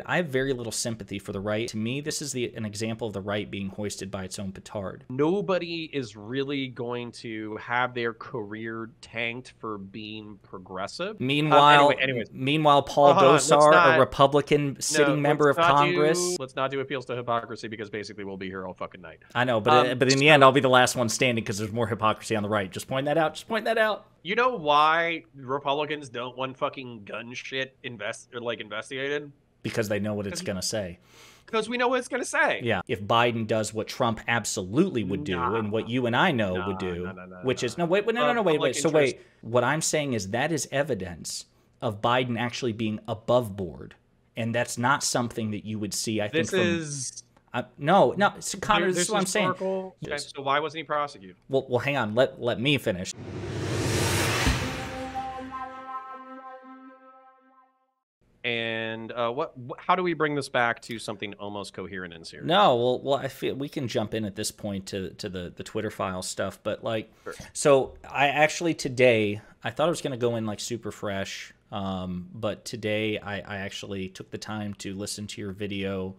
I have very little sympathy for the right. To me, this is an example of the right being hoisted by its own petard. Nobody is really going to have their career tanked for being progressive. Meanwhile, Anyways, Paul hold on. Gosar, a Republican sitting member of Congress. Let's not do appeals to hypocrisy because basically we'll be here all fucking night. I know, but in the end, I'll be the last one standing because there's more hypocrisy on the right. Just point that out. Just point that out. You know why Republicans don't want fucking gun shit investigated? Because they know what it's going to say. Because we know what it's going to say. Yeah. If Biden does what Trump absolutely would do and what you and I know would do, which is, wait. So wait, what I'm saying is that is evidence of Biden actually being above board. And that's not something that you would see, I think. No, Connor, this is what I'm saying. Okay, so why wasn't he prosecuted? Well, hang on. Let me finish. And how do we bring this back to something almost coherent and serious? No, well, I feel we can jump in at this point to the Twitter file stuff, but like, sure. So I actually today I thought I was gonna go in like super fresh, but today I actually took the time to listen to your video,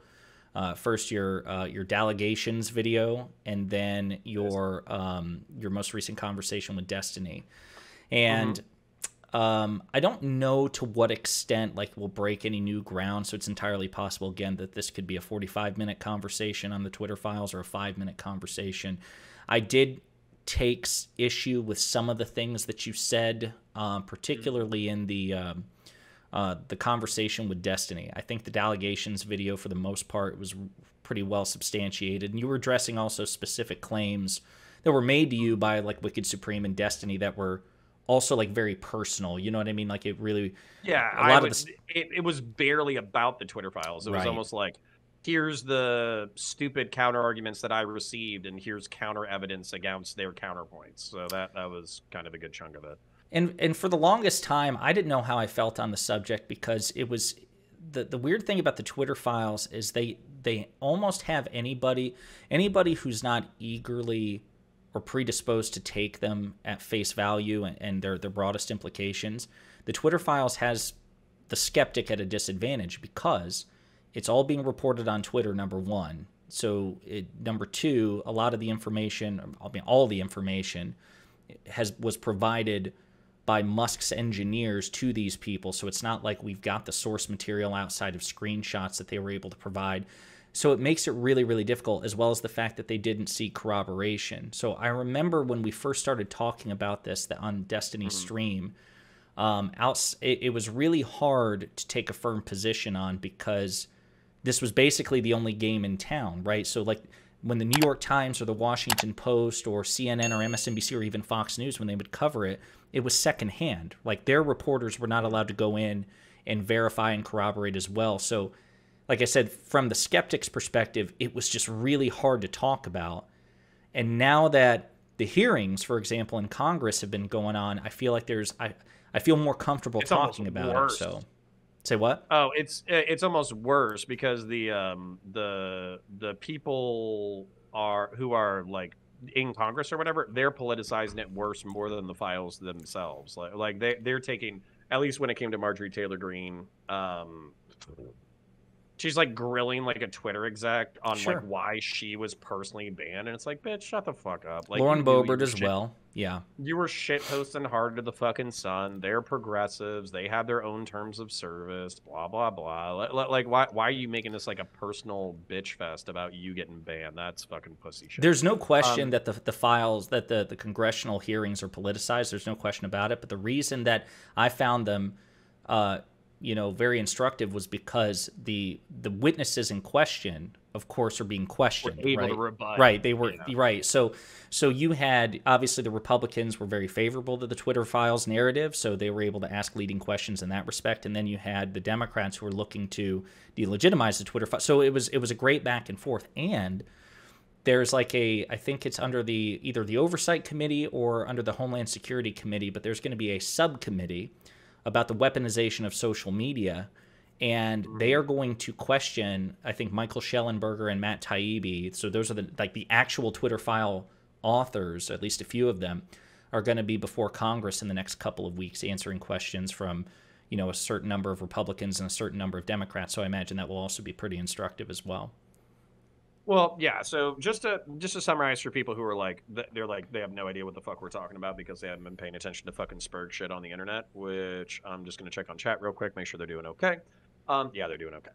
first your delegations video, and then your most recent conversation with Destiny, and. I don't know to what extent like we'll break any new ground, so it's entirely possible again that this could be a 45-minute conversation on the Twitter files or a 5-minute conversation. I did take issue with some of the things that you said, particularly in the conversation with Destiny. I think the delegations video for the most part was pretty well substantiated, and you were addressing also specific claims that were made to you by like Wicked Supreme and Destiny that were also like very personal, you know what I mean? Like it really, it was barely about the Twitter files. It was almost like, here's the stupid counter arguments that I received, and here's counter evidence against their counterpoints. So that was kind of a good chunk of it. And for the longest time, I didn't know how I felt on the subject because it was the weird thing about the Twitter files is they almost have anybody who's not eagerly or predisposed to take them at face value and their broadest implications. The Twitter files has the skeptic at a disadvantage because it's all being reported on Twitter, number one. So number two, a lot of the information, I mean, all the information was provided by Musk's engineers to these people. So it's not like we've got the source material outside of screenshots that they were able to provide. So it makes it really, really difficult, as well as the fact that they didn't see corroboration. So I remember when we first started talking about this on Destiny's stream, it was really hard to take a firm position on because this was basically the only game in town, right? So like when the New York Times or the Washington Post or CNN or MSNBC or even Fox News, when they would cover it, it was secondhand. Like their reporters were not allowed to go in and verify and corroborate as well. So like I said, from the skeptic's perspective, it was just really hard to talk about. And now that the hearings, for example, in Congress have been going on, I feel like I feel more comfortable talking about it. So, say what? Oh, it's almost worse because the people who are like in Congress or whatever, they're politicizing it more than the files themselves. Like they're taking, at least when it came to Marjorie Taylor Greene, she's like grilling like a Twitter exec on like why she was personally banned, and it's like, bitch, shut the fuck up. Like Lauren Boebert as well. Yeah, you were shit posting hard to the fucking sun. They're progressives. They have their own terms of service. Blah blah blah. Like why are you making this like a personal bitch fest about you getting banned? That's fucking pussy shit. There's no question that the files, that the congressional hearings are politicized. There's no question about it. But the reason that I found them very instructive was because the witnesses in question, of course, are being questioned. Were able to rebut. Right, they were right. So you had, obviously the Republicans were very favorable to the Twitter files narrative, so they were able to ask leading questions in that respect. And then you had the Democrats who were looking to delegitimize the Twitter files. So it was a great back and forth. And there's like I think it's under either the Oversight Committee or under the Homeland Security Committee, but there's going to be a subcommittee about the weaponization of social media, and they are going to question, I think, Michael Schellenberger and Matt Taibbi. So those are the actual Twitter file authors, at least a few of them, are going to be before Congress in the next couple of weeks answering questions from, a certain number of Republicans and a certain number of Democrats. So I imagine that will also be pretty instructive as well. Well, yeah. So just to summarize for people who are like, they have no idea what the fuck we're talking about because they haven't been paying attention to fucking Spurg shit on the internet. Which I'm just gonna check on chat real quick, make sure they're doing okay. Yeah, they're doing okay.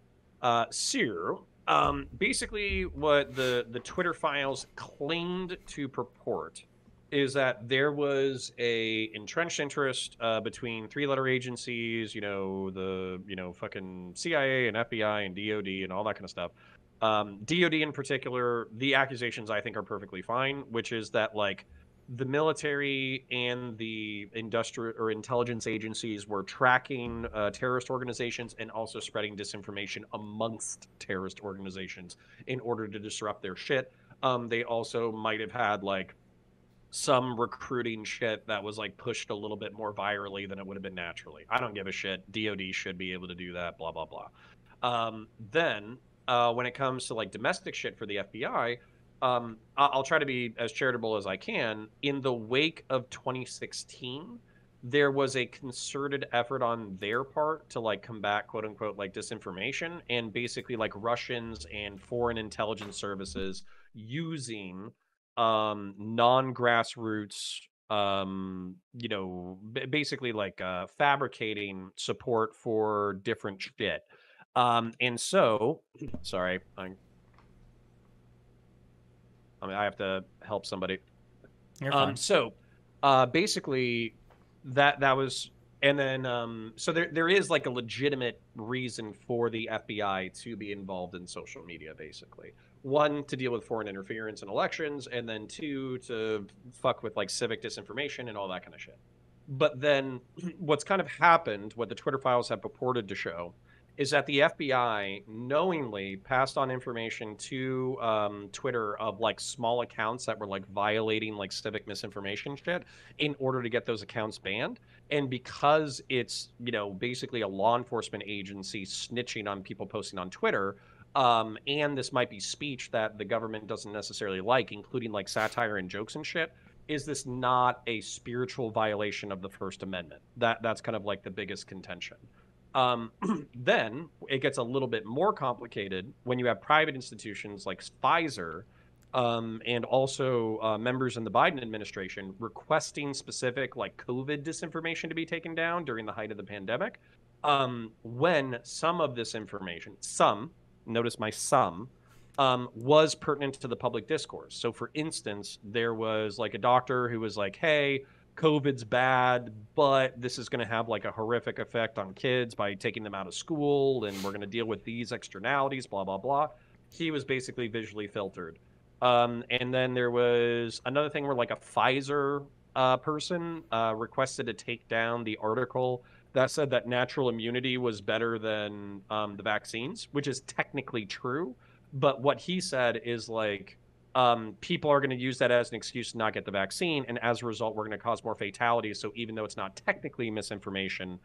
Basically, what the Twitter files claimed to purport is that there was a entrenched interest between three-letter agencies, the fucking CIA and FBI and DOD and all that kind of stuff. DOD in particular, the accusations I think are perfectly fine, which is that like the military and the industrial or intelligence agencies were tracking terrorist organizations and also spreading disinformation amongst terrorist organizations in order to disrupt their shit. They also might have had like some recruiting shit that was like pushed a little bit more virally than it would have been naturally. I don't give a shit. DOD should be able to do that, blah, blah, blah. Then when it comes to like domestic shit for the FBI, I'll try to be as charitable as I can. In the wake of 2016, there was a concerted effort on their part to like combat quote unquote like disinformation, and basically like Russians and foreign intelligence services using non-grassroots basically like fabricating support for different shit. And so sorry, I have to help somebody. You're fine. Basically that was, and then so there is like a legitimate reason for the FBI to be involved in social media, basically. One, to deal with foreign interference in elections, and then two, to fuck with like civic disinformation and all that kind of shit. But then what's kind of happened, what the Twitter files have purported to show, is that the FBI knowingly passed on information to Twitter of like small accounts that were like violating like civic misinformation shit in order to get those accounts banned. And because it's, basically a law enforcement agency snitching on people posting on Twitter, and this might be speech that the government doesn't necessarily like, including like satire and jokes and shit, is this not a spiritual violation of the First Amendment? That's kind of like the biggest contention. Then it gets a little bit more complicated when you have private institutions like Pfizer and also members in the Biden administration requesting specific like COVID disinformation to be taken down during the height of the pandemic. When some of this information, notice my was pertinent to the public discourse. So for instance, there was like a doctor who was like, hey, COVID's bad, but this is going to have like a horrific effect on kids by taking them out of school, and we're going to deal with these externalities, blah, blah, blah. He was basically visually filtered. And then there was another thing where like a Pfizer person requested to take down the article that said that natural immunity was better than the vaccines, which is technically true. But what he said is like, people are going to use that as an excuse to not get the vaccine, and as a result, we're going to cause more fatalities. So even though it's not technically misinformation,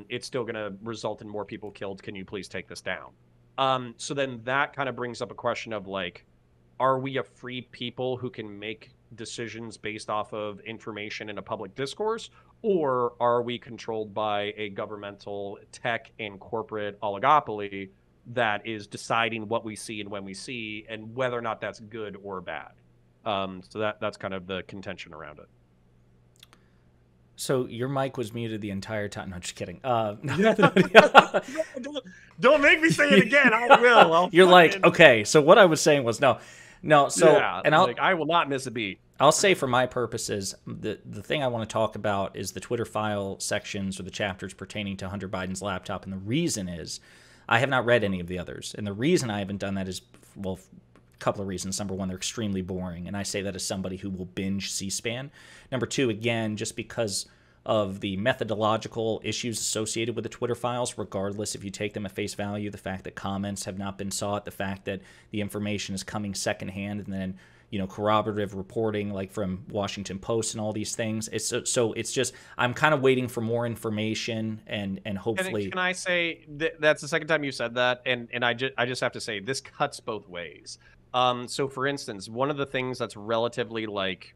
it's still going to result in more people killed. Can you please take this down? So then that kind of brings up a question of like, are we a free people who can make decisions based off of information in a public discourse, or are we controlled by a governmental tech and corporate oligopoly that is deciding what we see and when we see, and whether or not that's good or bad? So that's kind of the contention around it. So your mic was muted the entire time. No, just kidding. Don't make me say it again. I will. You're like, okay. So what I was saying was no. So yeah, and I will not miss a beat. I'll say for my purposes, the thing I want to talk about is the Twitter file sections or the chapters pertaining to Hunter Biden's laptop, and the reason is I have not read any of the others, and the reason I haven't done that is, well, a couple of reasons. Number one, they're extremely boring, and I say that as somebody who will binge C-SPAN. Number two, again, just because of the methodological issues associated with the Twitter files, regardless if you take them at face value, the fact that comments have not been sought, the fact that the information is coming secondhand, and then corroborative reporting like from Washington Post and all these things. So it's just, I'm kind of waiting for more information and hopefully. Can I say that's the second time you said that, and I just have to say this cuts both ways. So for instance, one of the things that's relatively like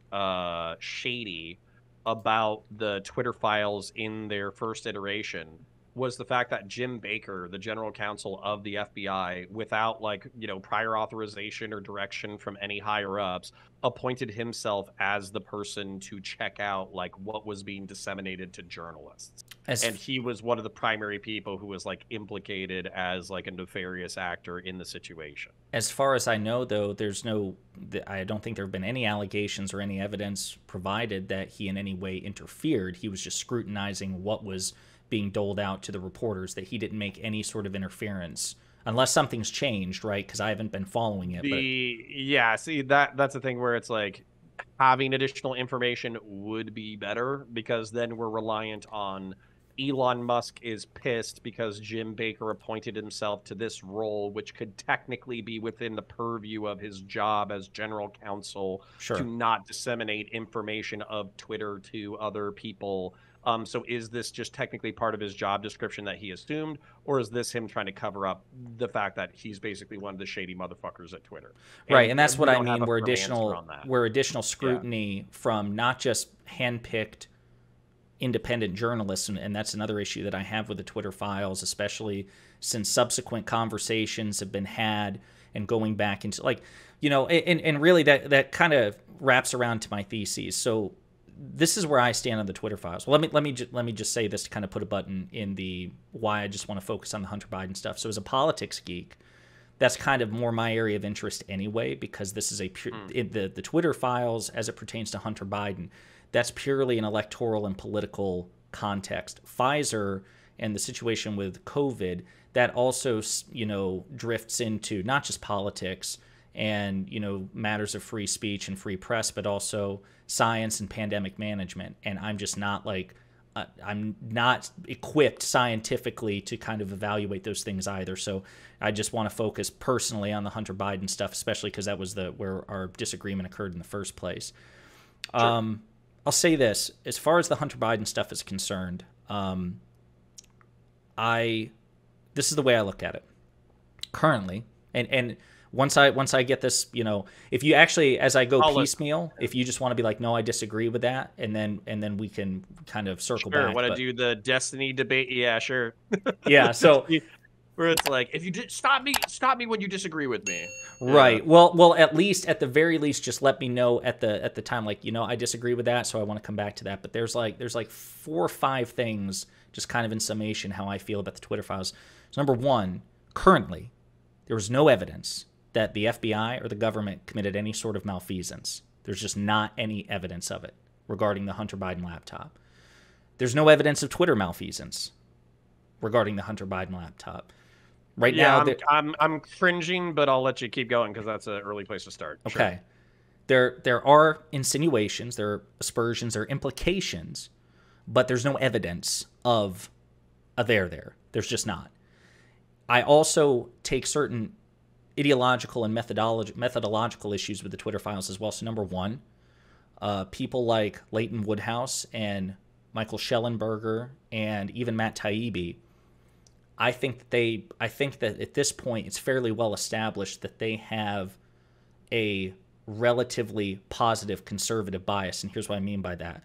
shady about the Twitter files in their first iteration was the fact that Jim Baker, the general counsel of the FBI, without like, prior authorization or direction from any higher ups, appointed himself as the person to check out like what was being disseminated to journalists. And he was one of the primary people who was like implicated as like a nefarious actor in the situation. As far as I know, though, I don't think there have been any allegations or any evidence provided that he in any way interfered. He was just scrutinizing what was being doled out to the reporters, that he didn't make any sort of interference, unless something's changed, right? Because I haven't been following it. Yeah, see, that's the thing where it's like having additional information would be better, because then we're reliant on Elon Musk is pissed because Jim Baker appointed himself to this role, which could technically be within the purview of his job as general counsel to not disseminate information of Twitter to other people. So is this just technically part of his job description that he assumed, or is this him trying to cover up the fact that he's basically one of the shady motherfuckers at Twitter? Right, and that's what I mean, where additional scrutiny from not just handpicked independent journalists, and that's another issue that I have with the Twitter files, especially since subsequent conversations have been had and going back into and really that kind of wraps around to my theses. So this is where I stand on the Twitter files. Well, let me just say this to kind of put a button in the why I just want to focus on the Hunter Biden stuff. So as a politics geek, that's kind of more my area of interest anyway, because this is the Twitter files as it pertains to Hunter Biden. That's purely an electoral and political context. Pfizer and the situation with COVID, that also, drifts into not just politics and, matters of free speech and free press, but also science and pandemic management. And I'm just not I'm not equipped scientifically to kind of evaluate those things either. So I just want to focus personally on the Hunter Biden stuff, especially because that was where our disagreement occurred in the first place. Sure. I'll say this, as far as the Hunter Biden stuff is concerned, this is the way I look at it currently. And once I get this, if you actually, as I go piecemeal, if you just want to be like, no, I disagree with that, and then we can kind of circle back. Sure, want to do the destiny debate? Yeah, sure. Yeah, so where it's like, if you stop me when you disagree with me. Right. Yeah. Well, at the very least, just let me know at the time, I disagree with that, so I want to come back to that. But there's like 4 or 5 things, just kind of in summation, how I feel about the Twitter files. So number one, currently, there was no evidence that the FBI or the government committed any sort of malfeasance. There's just not any evidence of it regarding the Hunter Biden laptop. There's no evidence of Twitter malfeasance regarding the Hunter Biden laptop. Right now, I'm cringing, but I'll let you keep going because that's an early place to start. Okay. Sure. There are insinuations, there are aspersions, there are implications, but there's no evidence of a there. There's just not. I also take certain ideological and methodological issues with the Twitter files as well. So number one, people like Leighton Woodhouse and Michael Schellenberger and even Matt Taibbi, I think that at this point it's fairly well established that they have a relatively positive conservative bias, and here's what I mean by that.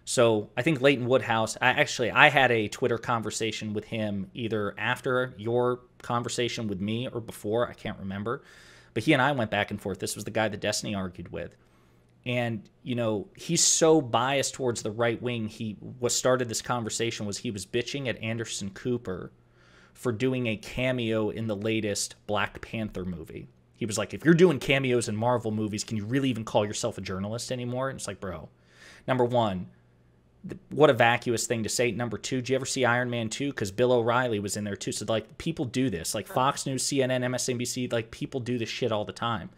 So I think Leighton Woodhouse, I had a Twitter conversation with him either after your conversation with me or before, I can't remember, but he and I went back and forth. This was the guy that Destiny argued with. And, he's so biased towards the right wing. What started this conversation was he was bitching at Anderson Cooper for doing a cameo in the latest Black Panther movie. He was like, if you're doing cameos in Marvel movies, can you really even call yourself a journalist anymore? And it's like, bro, number one, what a vacuous thing to say. Number two, did you ever see Iron Man 2? Because Bill O'Reilly was in there too. So, people do this. Fox News, CNN, MSNBC, people do this shit all the time.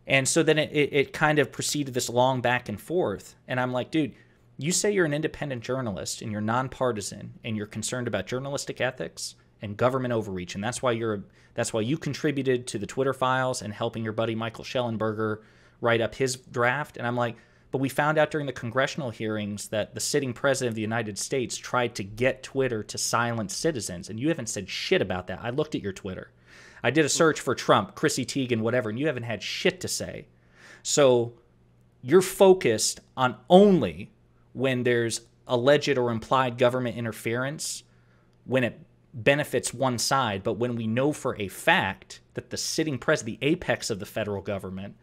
And so then it kind of proceeded this long back and forth. And I'm like, dude, you say you're an independent journalist and you're nonpartisan and you're concerned about journalistic ethics and government overreach, and that's why you contributed to the Twitter files and helping your buddy Michael Schellenberger write up his draft. And I'm like, but we found out during the congressional hearings that the sitting president of the United States tried to get Twitter to silence citizens, and you haven't said shit about that. I looked at your Twitter. I did a search for Trump, Chrissy Teigen, whatever, and you haven't had shit to say. So you're focused on only when there's alleged or implied government interference when it benefits one side. But when we know for a fact that the sitting president, the apex of the federal government,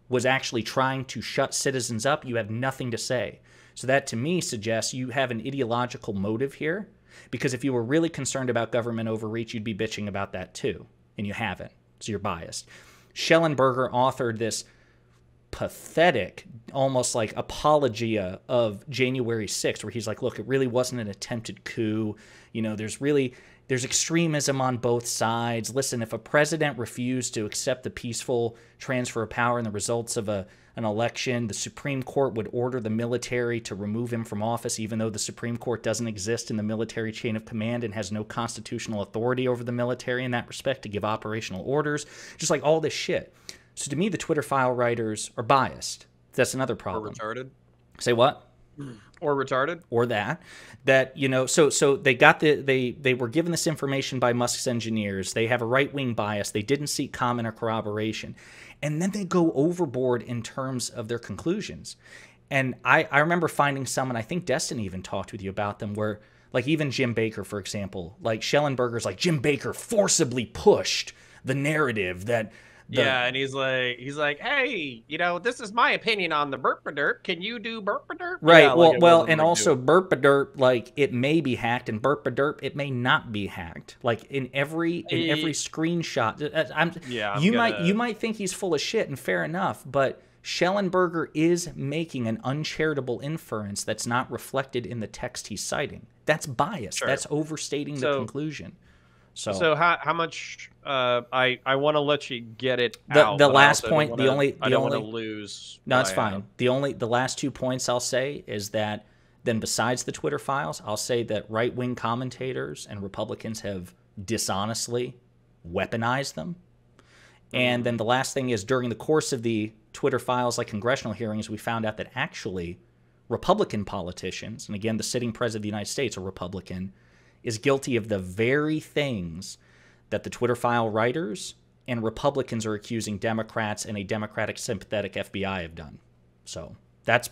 was actually trying to shut citizens up, you have nothing to say. So that to me suggests you have an ideological motive here, because if you were really concerned about government overreach, you'd be bitching about that too, and you haven't. So you're biased. Schellenberger authored this pathetic, almost like apologia of January 6th, where he's like, look, it really wasn't an attempted coup. You know, there's extremism on both sides. Listen, if a president refused to accept the peaceful transfer of power and the results of an election, the Supreme Court would order the military to remove him from office, even though the Supreme Court doesn't exist in the military chain of command and has no constitutional authority over the military in that respect to give operational orders. Just like all this shit. So to me, the Twitter file writers are biased. That's another problem. Or retarded. Say what? Or retarded. Or that you know, so they got they were given this information by Musk's engineers. They have a right-wing bias. They didn't seek comment or corroboration. And then they go overboard in terms of their conclusions. And I remember finding some, and I think Destin even talked with you about them, where like even Jim Baker, for example, like Schellenberger's like Jim Baker forcibly pushed the narrative that yeah, and he's like, hey, you know, this is my opinion on the burp-a-derp. Can you do burp-a-derp? Right. Yeah, well, and also burp-a-derp, like it may be hacked, and burp-a-derp, it may not be hacked. Like in every screenshot, you might think he's full of shit, and fair enough, but Schellenberger is making an uncharitable inference that's not reflected in the text he's citing. That's bias. Sure. That's overstating the conclusion. So how much I want to let you get it out. The last point, I don't want to lose. No, it's fine. The last 2 points I'll say is that then besides the Twitter files, I'll say that right-wing commentators and Republicans have dishonestly weaponized them. And then the last thing is during the course of the Twitter files, like congressional hearings, we found out that actually Republican politicians, and again, the sitting president of the United States, a Republican, is guilty of the very things that the Twitter file writers and Republicans are accusing Democrats and a Democratic sympathetic FBI have done. So that's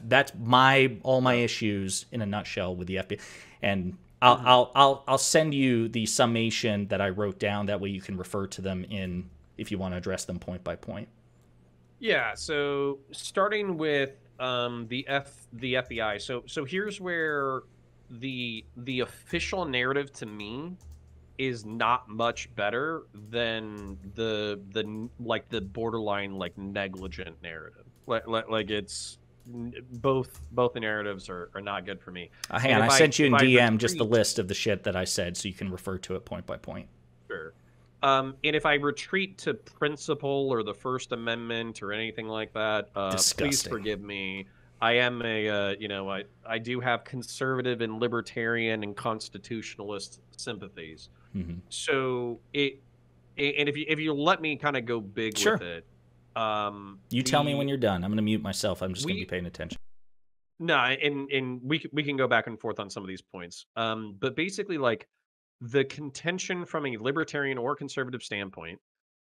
all my issues in a nutshell with the FBI. And I'll send you the summation that I wrote down. That way you can refer to them if you want to address them point by point. Yeah. So starting with the FBI. So here's where the official narrative to me is not much better than the borderline like negligent narrative. Like it's both the narratives are not good for me. Hang on, I sent you in DM just the list of the shit that I said, so you can refer to it point by point. Sure. And if I retreat to principle or the First Amendment or anything like that, please forgive me. I am I do have conservative and libertarian and constitutionalist sympathies. Mm-hmm. So and if you let me kind of go big with it. You tell me when you're done. I'm going to mute myself. I'm just going to be paying attention. No, and we can go back and forth on some of these points. But basically, like the contention from a libertarian or conservative standpoint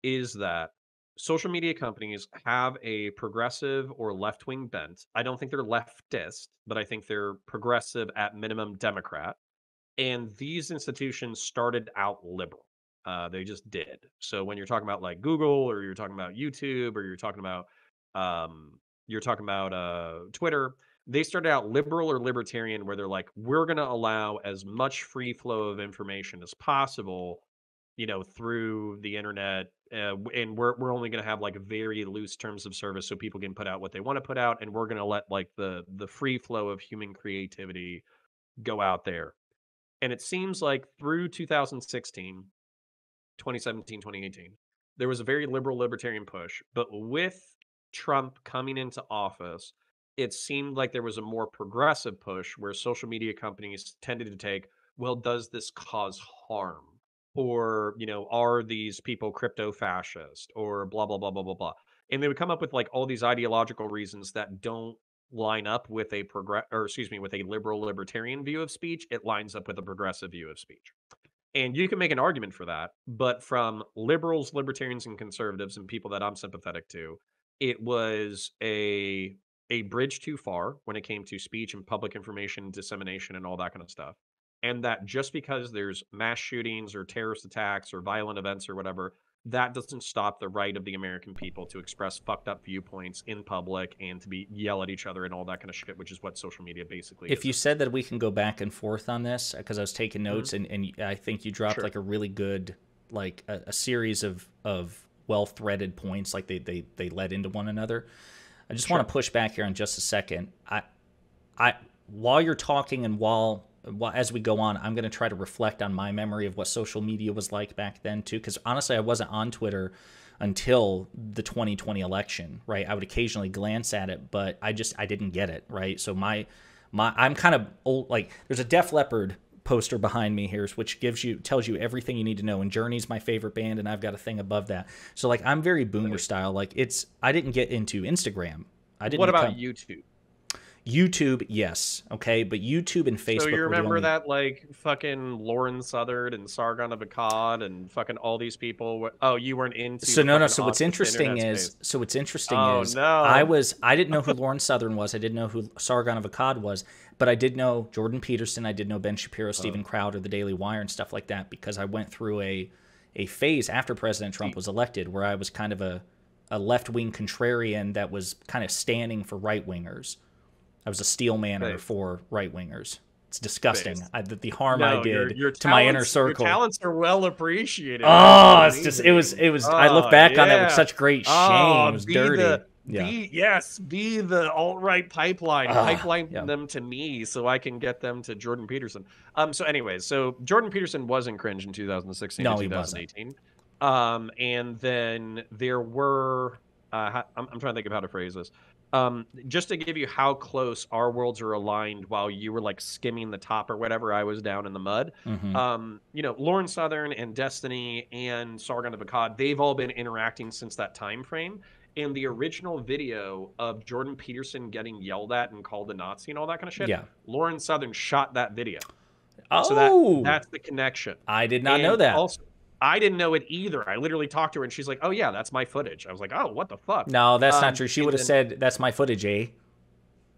is that social media companies have a progressive or left-wing bent. I don't think they're leftist, but I think they're progressive, at minimum Democrat. And these institutions started out liberal. They just did. So when you're talking about like Google, or you're talking about YouTube, or you're talking about Twitter, they started out liberal or libertarian, where they're like, we're going to allow as much free flow of information as possible, through the internet, and we're only going to have like very loose terms of service so people can put out what they want to put out, and we're going to let like the free flow of human creativity go out there. And it seems like through 2016, 2017, 2018, there was a very liberal libertarian push, but with Trump coming into office, it seemed like there was a more progressive push where social media companies tended to take, well, does this cause harm? Or, are these people crypto fascist, or blah, blah, blah, blah, blah, blah. And they would come up with like all these ideological reasons that don't line up with with a liberal libertarian view of speech. It lines up with a progressive view of speech. And you can make an argument for that, but from liberals, libertarians, and conservatives, and people that I'm sympathetic to, it was a bridge too far when it came to speech and public information dissemination and all that kind of stuff. and that just because there's mass shootings or terrorist attacks or violent events or whatever, that doesn't stop the right of the American people to express fucked up viewpoints in public and to be yell at each other and all that kind of shit, which is what social media basically If is. you said that we can go back and forth on this, because I was taking notes, and I think you dropped Sure. like a really good, like a series of well threaded points, like they led into one another. I just want to push back here in just a second. I while you're talking and while as we go on, I'm going to try to reflect on my memory of what social media was like back then too, because honestly, I wasn't on Twitter until the 2020 election, right? I would occasionally glance at it, but I didn't get it, right? So I'm kind of old. Like, there's a Def Leppard poster behind me here, which tells you everything you need to know. And Journey's my favorite band, and I've got a thing above that. So like, I'm very boomer style. Like, I didn't get into Instagram. What about YouTube? YouTube, yes, okay, but YouTube and Facebook. So you were remember the only... that, like, fucking Lauren Southern and Sargon of Akkad and fucking all these people? Oh, you weren't into. So no. So what's interesting is, I didn't know who Lauren Southern was. I didn't know who Sargon of Akkad was, but I did know Jordan Peterson. I did know Ben Shapiro, Steven Crowder, the Daily Wire, and stuff like that, because I went through a phase after President Trump was elected where I was kind of a left-wing contrarian that was kind of standing for right-wingers. I was a steel manner for right-wingers. It's disgusting. The harm I did to my inner circle. Your talents are well appreciated. Oh, it's just, it was, I look back on it with such great shame. It was dirty. Be the alt-right pipeline. Pipeline them to me so I can get them to Jordan Peterson. So anyways, so Jordan Peterson wasn't cringe in 2016 to 2018. And then there were, I'm trying to think of how to phrase this. Just to give you how close our worlds are aligned while you were like skimming the top or whatever, I was down in the mud. You know, Lauren Southern and Destiny and Sargon of Akkad, they've all been interacting since that time frame. And the original video of Jordan Peterson getting yelled at and called a Nazi and all that kind of shit, Lauren Southern shot that video. So that's the connection. I did not know that. Also, I didn't know it either. I literally talked to her and she's like, oh yeah, that's my footage. I was like, oh, what the fuck? No, that's not true. She would have said, that's my footage, eh?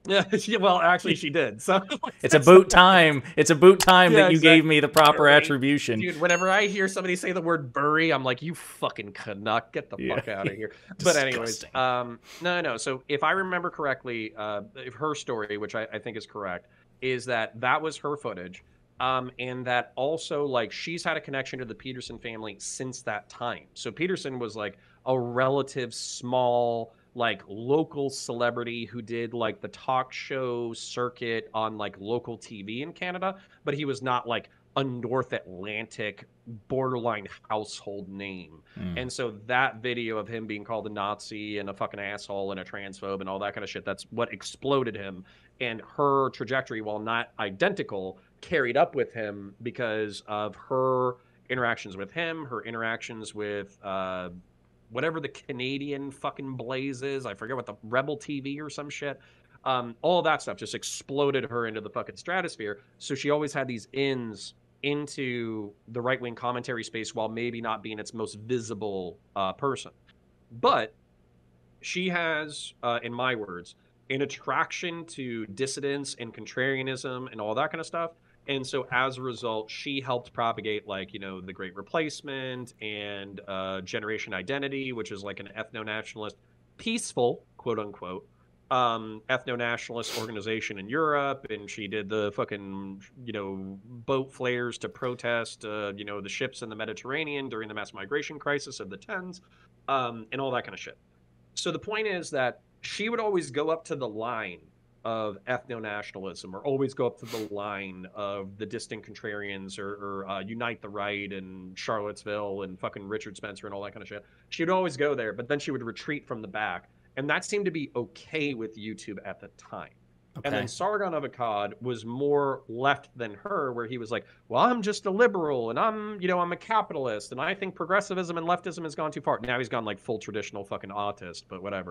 Yeah, well, actually she did. So it's about time. It's about time that you gave me the proper attribution. Dude, whenever I hear somebody say the word bury, I'm like, you fucking Canuck, get the fuck out of here. But anyways, no. So if I remember correctly, her story, which I think is correct, is that was her footage. And that also, like, she's had a connection to the Peterson family since that time. So Peterson was like a relative small, like, local celebrity who did like the talk show circuit on like local TV in Canada, but he was not like a North Atlantic borderline household name. And so that video of him being called a Nazi and a fucking asshole and a transphobe and all that kind of shit, that's what exploded him. And her trajectory, while not identical, carried up with him because of her interactions with him, her interactions with whatever the Canadian fucking blaze is. I forget what, the Rebel TV or some shit. All that stuff just exploded her into the fucking stratosphere. So she always had these ins into the right-wing commentary space while maybe not being its most visible person. But she has, in my words, an attraction to dissidence and contrarianism and all that kind of stuff. And so as a result, she helped propagate, like, you know, the Great Replacement and Generation Identity, which is like an ethno-nationalist, peaceful, quote unquote, ethno-nationalist organization in Europe. And she did the fucking, you know, boat flares to protest, you know, the ships in the Mediterranean during the mass migration crisis of the 10s, and all that kind of shit. So the point is that she would always go up to the line of ethno-nationalism, or always go up to the line of the distant contrarians, or Unite the Right and Charlottesville and fucking Richard Spencer and all that kind of shit. She would always go there, but then she would retreat from the back. And that seemed to be okay with YouTube at the time. Okay. And then Sargon of Akkad was more left than her, where he was like, well, I'm just a liberal and I'm a capitalist and I think progressivism and leftism has gone too far. Now he's gone like full traditional fucking autist, but whatever.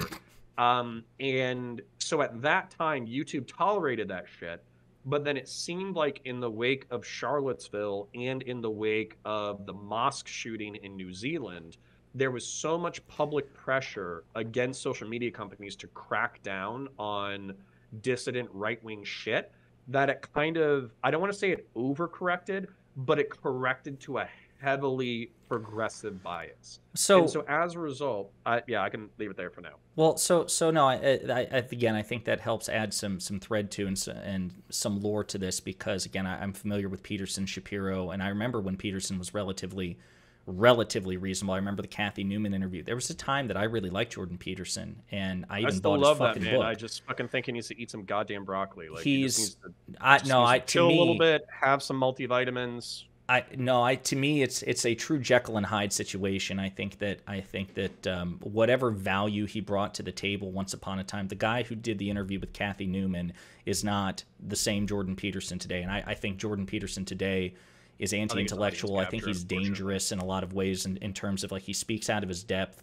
And so at that time, YouTube tolerated that shit. But then it seemed like in the wake of Charlottesville and in the wake of the mosque shooting in New Zealand, there was so much public pressure against social media companies to crack down on dissident right-wing shit that it kind of, I don't want to say it overcorrected, but it corrected to a heavily progressive bias. And So so as a result, yeah, I can leave it there for now. well, so no, again, I think that helps add some thread to and some lore to this because again, I'm familiar with Peterson, Shapiro, and I remember when Peterson was relatively reasonable. I remember the Kathy Newman interview. There was a time that I really liked Jordan Peterson, and I even still bought love his fucking that man. book. I just fucking think he needs to eat some goddamn broccoli. Like He's, he just I needs to chill a little bit, have some multivitamins. To me it's a true Jekyll and Hyde situation. I think that whatever value he brought to the table once upon a time, the guy who did the interview with Kathy Newman is not the same Jordan Peterson today. And I think Jordan Peterson today is anti-intellectual. I think he's dangerous in a lot of ways in terms of like he speaks out of his depth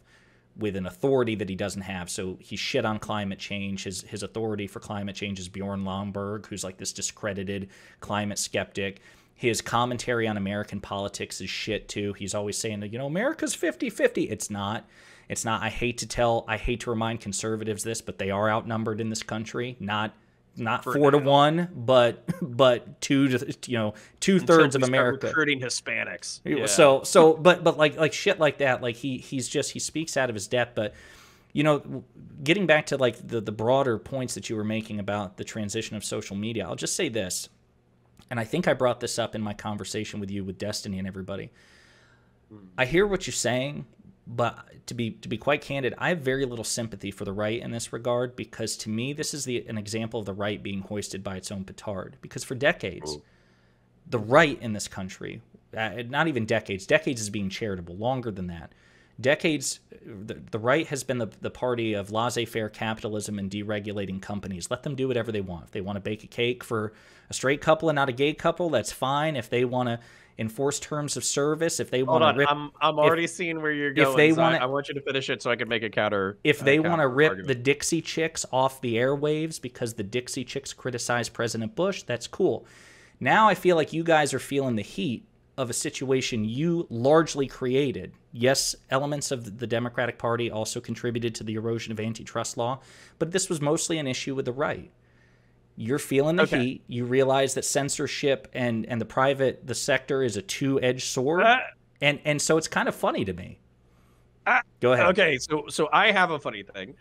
with an authority that he doesn't have. So he shit on climate change. His authority for climate change is Bjorn Lomborg, who's like this discredited climate skeptic. His commentary on American politics is shit too. He's always saying that, America's 50-50. It's not. It's not. I hate to remind conservatives this, but they are outnumbered in this country. Not 4-1, but 2/3 of America recruiting Hispanics. Yeah. So but like shit like that. Like he speaks out of his depth. But getting back to like the broader points that you were making about the transition of social media, I'll just say this. And I think I brought this up in my conversation with you with Destiny and everybody. I hear what you're saying, but to be quite candid, I have very little sympathy for the right in this regard because to me this is an example of the right being hoisted by its own petard. Because for decades, the right in this country, not even decades is being charitable, longer than that. Decades, the right has been the party of laissez-faire capitalism and deregulating companies. Let them do whatever they want. If they want to bake a cake for a straight couple and not a gay couple, that's fine. If they want to enforce terms of service, if they want to rip... I'm already seeing where you're going. If they want, I want you to finish it so I can make a counter. If they want to rip the Dixie Chicks off the airwaves because the Dixie Chicks criticized President Bush, that's cool. Now I feel like you guys are feeling the heat of a situation you largely created. Yes, elements of the Democratic Party also contributed to the erosion of antitrust law, but this was mostly an issue with the right. You're feeling the heat. You realize that censorship and the sector is a two-edged sword, and so it's kind of funny to me. Go ahead. Okay, so I have a funny thing.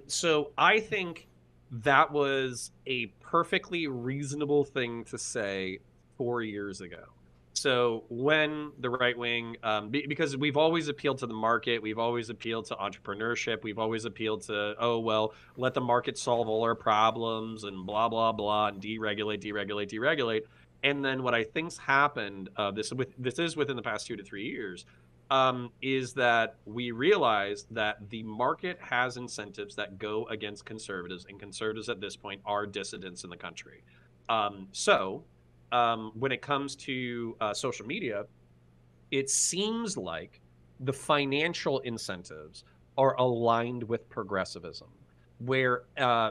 So I think that was a perfectly reasonable thing to say 4 years ago. So when the right wing, because we've always appealed to the market, we've always appealed to entrepreneurship, we've always appealed to, oh, well, let the market solve all our problems and blah, blah, blah, and deregulate. And then what I think's happened, this is within the past 2 to 3 years, is that we realize that the market has incentives that go against conservatives, and conservatives at this point are dissidents in the country. When it comes to social media, it seems like the financial incentives are aligned with progressivism, where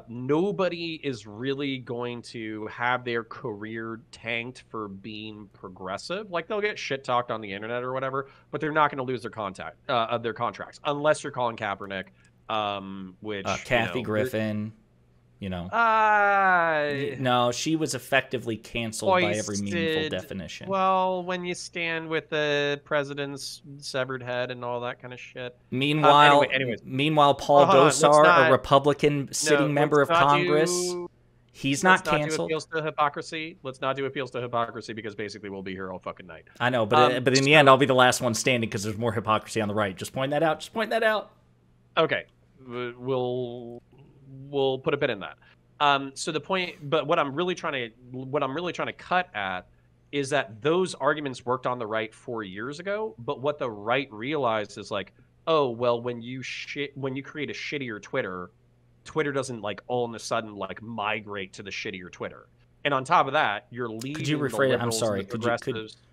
nobody is really going to have their career tanked for being progressive. Like they'll get shit talked on the internet or whatever, but they're not going to lose their contracts unless you're Colin Kaepernick, which Kathy Griffin. No, she was effectively canceled by every meaningful definition. Well, when you stand with the president's severed head and all that kind of shit. Meanwhile, Paul Gosar, a Republican sitting member of Congress, he's not canceled. Let's not do appeals to hypocrisy because basically we'll be here all fucking night. I know, but in the end, I'll be the last one standing because there's more hypocrisy on the right. Just point that out. Okay, we'll put a bit in that. So the point, but what I'm really trying to cut at is that those arguments worked on the right 4 years ago. But what the right realized is like, oh well, when you create a shittier Twitter doesn't like all of a sudden like migrate to the shittier Twitter. And on top of that, you're leaving. Could you rephrase it? I'm sorry.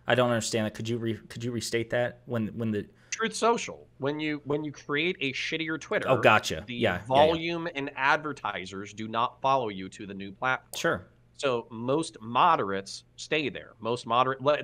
I don't understand that. Could you restate that? When the Truth Social, when you create a shittier Twitter, oh, gotcha. The volume and advertisers do not follow you to the new platform. Sure. So most moderates stay there.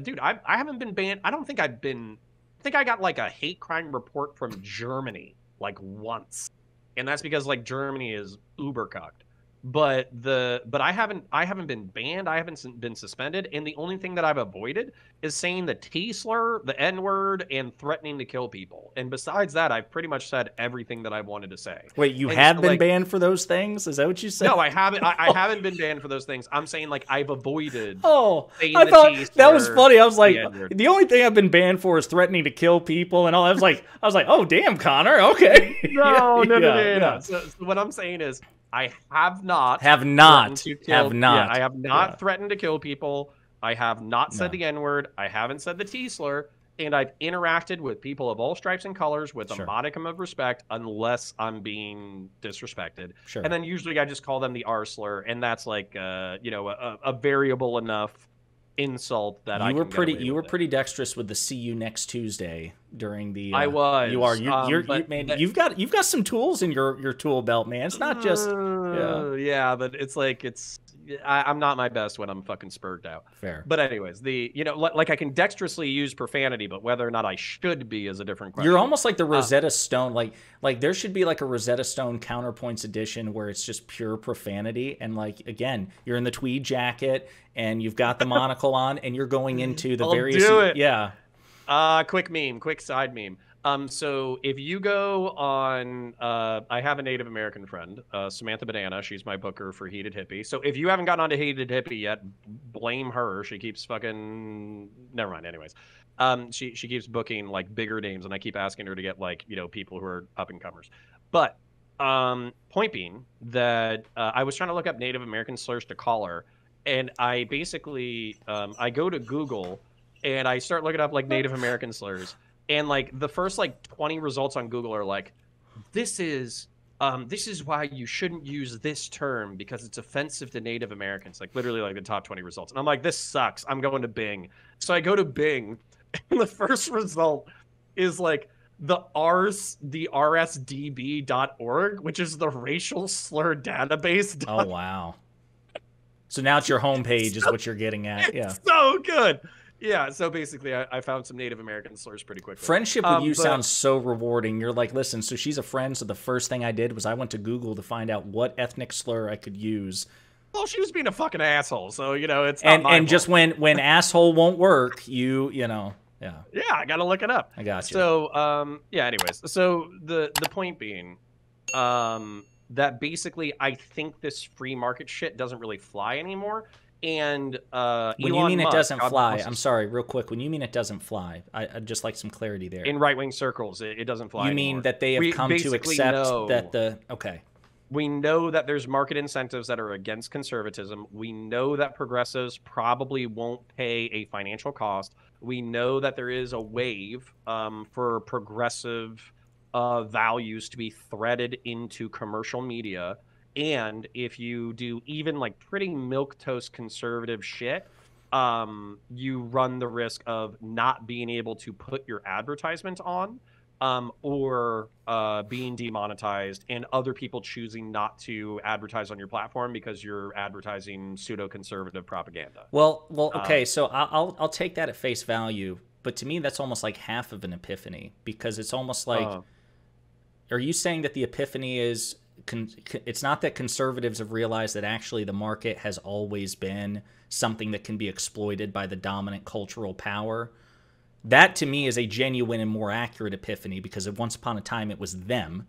Dude, I haven't been banned. I think I got like a hate crime report from Germany like once, and that's because like Germany is uber cucked. but I haven't been banned. I haven't been suspended, and the only thing that I've avoided is saying the T slur, the N word, and threatening to kill people. And besides that, I've pretty much said everything that I wanted to say. Wait, you And have so, been like, banned for those things? Is that what you said? no, I haven't. I haven't been banned for those things. I'm saying, like, I've avoided Oh, saying I the thought T that was slur, funny. I was like, the N word. the only thing I've been banned for is threatening to kill people and all. I was like, oh damn, Connor. Okay. No. So what I'm saying is, I have not Have threatened not. to Have kill. Yeah, not. I have not threatened to kill people. I have not said No. the N word. I haven't said the T slur, and I've interacted with people of all stripes and colors with a Sure. modicum of respect, unless I'm being disrespected. Sure. And then usually I just call them the R slur, and that's like, a variable enough insult that I can get away You with were it. pretty dexterous with the "see you next Tuesday" during the. I was. You're man. You've got some tools in your tool belt, man. It's not just yeah, but it's like I'm not my best when I'm fucking spurred out. Fair. But anyways, like I can dexterously use profanity, but whether or not I should be is a different question. You're almost like the Rosetta Stone. Like there should be like a Rosetta Stone Counterpoints edition where it's just pure profanity. And like again, you're in the tweed jacket and you've got the monocle on, and you're going into the various. Do it. Yeah. Quick side meme. So if you go on, I have a Native American friend, Samantha Banana. She's my booker for Heated Hippie. So if you haven't gotten onto Heated Hippie yet, blame her. She keeps fucking. Never mind. Anyways, she keeps booking like bigger names, and I keep asking her to get like people who are up and comers. But point being that I was trying to look up Native American slurs to call her, and I basically I go to Google and I start looking up like Native American slurs. And like the first like 20 results on Google are like, this is why you shouldn't use this term because it's offensive to Native Americans. Like literally like the top 20 results. And I'm like, this sucks. I'm going to Bing. So I go to Bing, and the first result is like the rsdb.org, which is the racial slur database. Oh wow. So now it's your homepage is what you're getting at. Yeah. So good. Yeah, so basically, I found some Native American slurs pretty quickly. Friendship with you sounds so rewarding. You're like, listen, so she's a friend, so the first thing I did was I went to Google to find out what ethnic slur I could use. Well, she was being a fucking asshole, so, it's not my And just when asshole won't work, yeah. Yeah, I gotta look it up. I got you. So, anyways, so the point being, that basically I think this free market shit doesn't really fly anymore. And when you mean it doesn't fly, I'm sorry, real quick. When you mean it doesn't fly, I'd just like some clarity there. In right-wing circles, it doesn't fly You mean anymore. that they have come to accept that okay. We know that there's market incentives that are against conservatism. We know that progressives probably won't pay a financial cost. We know that there is a wave for progressive values to be threaded into commercial media. And if you do even like pretty milquetoast conservative shit, you run the risk of not being able to put your advertisement on, or being demonetized, and other people choosing not to advertise on your platform because you're advertising pseudo-conservative propaganda. Well, okay. So I'll take that at face value, but to me that's almost like half of an epiphany, because it's almost like, are you saying that the epiphany is? It's not that conservatives have realized that actually the market has always been something that can be exploited by the dominant cultural power. That to me is a genuine and more accurate epiphany, because once upon a time it was them.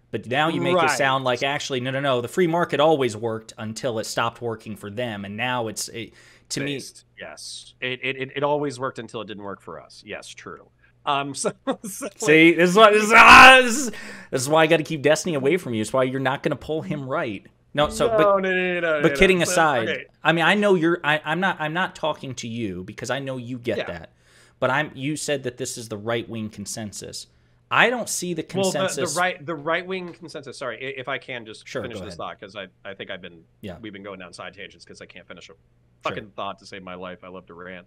But now you make it sound like actually, no, the free market always worked until it stopped working for them. And now to me. Yes, it always worked until it didn't work for us. Yes, true. See, this is why I got to keep Destiny away from you. It's why you're not going to pull him right. No, but kidding aside, okay. I mean, I know I'm not talking to you because I know you get that. But you said that this is the right-wing consensus. I don't see the consensus. Well, the right-wing consensus. Sorry, if I can just finish this thought, because I think we've been going down side tangents because I can't finish a fucking thought to save my life. I love to rant.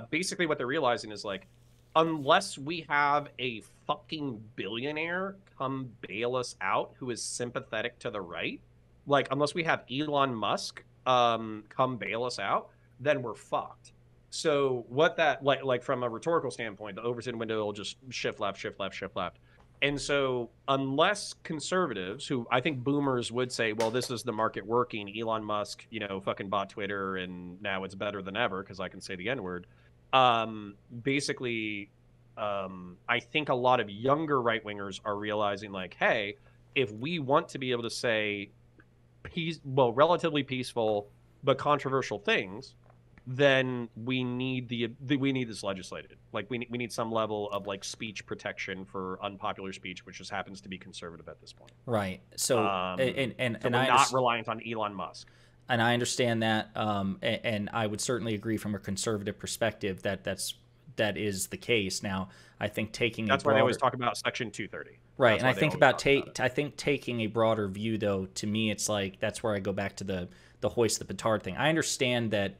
Basically what they're realizing is like, unless we have a fucking billionaire come bail us out who is sympathetic to the right, like unless we have Elon Musk come bail us out, then we're fucked. So what that like from a rhetorical standpoint, the Overton window will just shift left, shift left, shift left. And so, unless conservatives, who I think boomers would say, well, this is the market working, Elon Musk, fucking bought Twitter and now it's better than ever because I can say the N word. Basically, I think a lot of younger right wingers are realizing, like, hey, if we want to be able to say relatively peaceful but controversial things, then we need we need this legislated. Like we need some level of like speech protection for unpopular speech, which just happens to be conservative at this point. Right. So so we're not reliant on Elon Musk. And I understand that, and I would certainly agree from a conservative perspective that that is the case. Now, I think that's why they always talk about Section 230. Right, and I think I think taking a broader view, though, to me, it's like that's where I go back to the hoist the petard thing. I understand that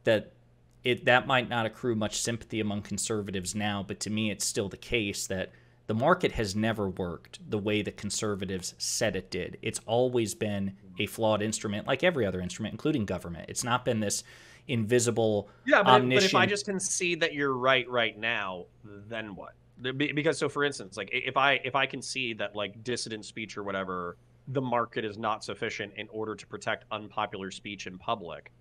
that might not accrue much sympathy among conservatives now, but to me, it's still the case that the market has never worked the way the conservatives said it did. It's always been a flawed instrument, like every other instrument, including government. It's not been this invisible, omniscient... but if I just concede that you're right now, then what? Because, so for instance, like if I concede that like dissident speech or whatever, the market is not sufficient in order to protect unpopular speech in public,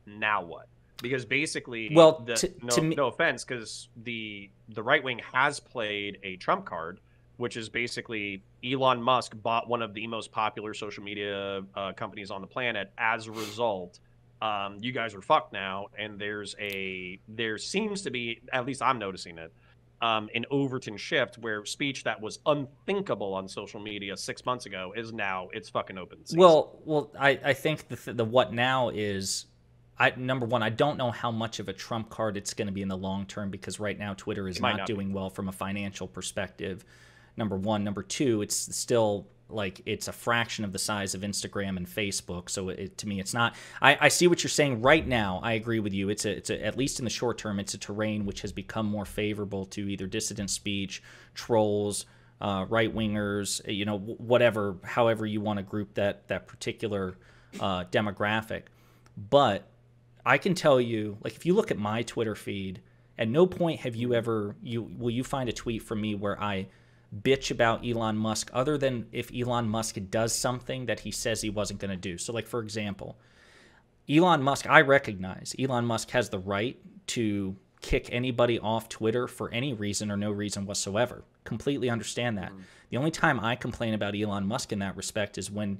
now what? Because basically, well, no offense, because the right wing has played a trump card, which is basically Elon Musk bought one of the most popular social media companies on the planet. As a result, you guys are fucked now, and there seems to be, at least I'm noticing it, an Overton shift where speech that was unthinkable on social media 6 months ago is now it's fucking open season. Well, I think the what now is. Number one, I don't know how much of a trump card it's going to be in the long term because right now Twitter is not doing well from a financial perspective. Number one. Number two, it's still like it's a fraction of the size of Instagram and Facebook. So to me, it's not. I see what you're saying right now. I agree with you. It's at least in the short term, it's a terrain which has become more favorable to either dissident speech, trolls, right wingers, whatever, however you want to group that particular demographic. But I can tell you, like, if you look at my Twitter feed, at no point have you ever will you find a tweet from me where I bitch about Elon Musk other than if Elon Musk does something that he says he wasn't going to do. So, like, for example, Elon Musk, I recognize Elon Musk has the right to kick anybody off Twitter for any reason or no reason whatsoever. Completely understand that. The only time I complain about Elon Musk in that respect is when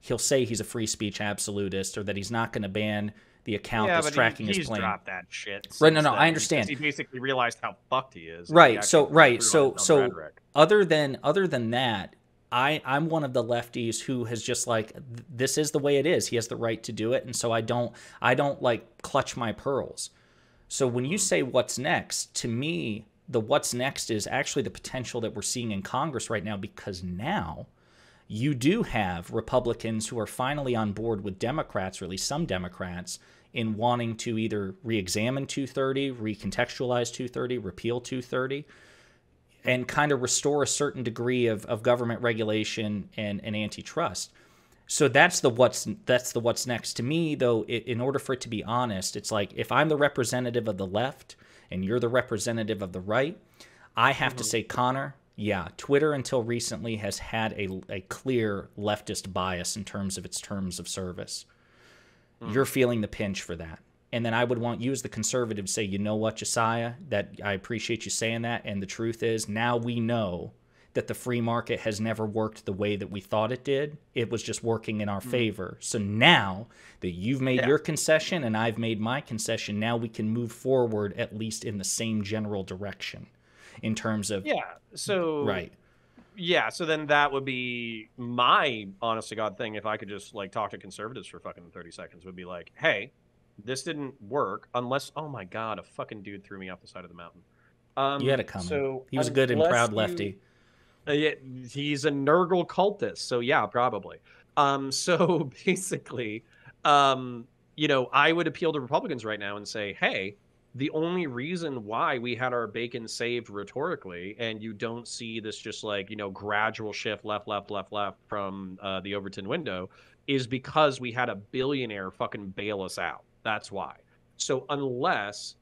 he'll say he's a free speech absolutist or that he's not going to ban the account that's tracking his plane. He's dropped that shit. Right, no, I understand. He basically realized how fucked he is. Right, so other than that, I'm one of the lefties who has just like, this is the way it is. He has the right to do it, and so I don't like clutch my pearls. So when you say what's next, to me, the what's next is actually the potential that we're seeing in Congress right now, because now you do have Republicans who are finally on board with Democrats, or at least some Democrats, in wanting to either re-examine 230, recontextualize 230, repeal 230, and kind of restore a certain degree of government regulation and antitrust. So that's the what's next. To me, though, in order for it to be honest, it's like if I'm the representative of the left and you're the representative of the right, I have to say, Connor, yeah, Twitter until recently has had a clear leftist bias in terms of its terms of service. You're feeling the pinch for that. And then I would want you as the conservative to say, you know what, Josiah, that I appreciate you saying that. And the truth is, now we know that the free market has never worked the way that we thought it did. It was just working in our favor. So now that you've made your concession and I've made my concession, now we can move forward at least in the same general direction in terms of... Right. Yeah, so then that would be my honest to God thing if I could just like talk to conservatives for fucking 30 seconds would be like, hey, this didn't work unless, oh my God, a fucking dude threw me off the side of the mountain. You had it coming. So he was a good and proud lefty. Yeah, he's a Nurgle cultist, so yeah, probably. So basically, I would appeal to Republicans right now and say, hey, the only reason why we had our bacon saved rhetorically, and you don't see this just like, gradual shift left from the Overton window, is because we had a billionaire fucking bail us out. That's why. So unless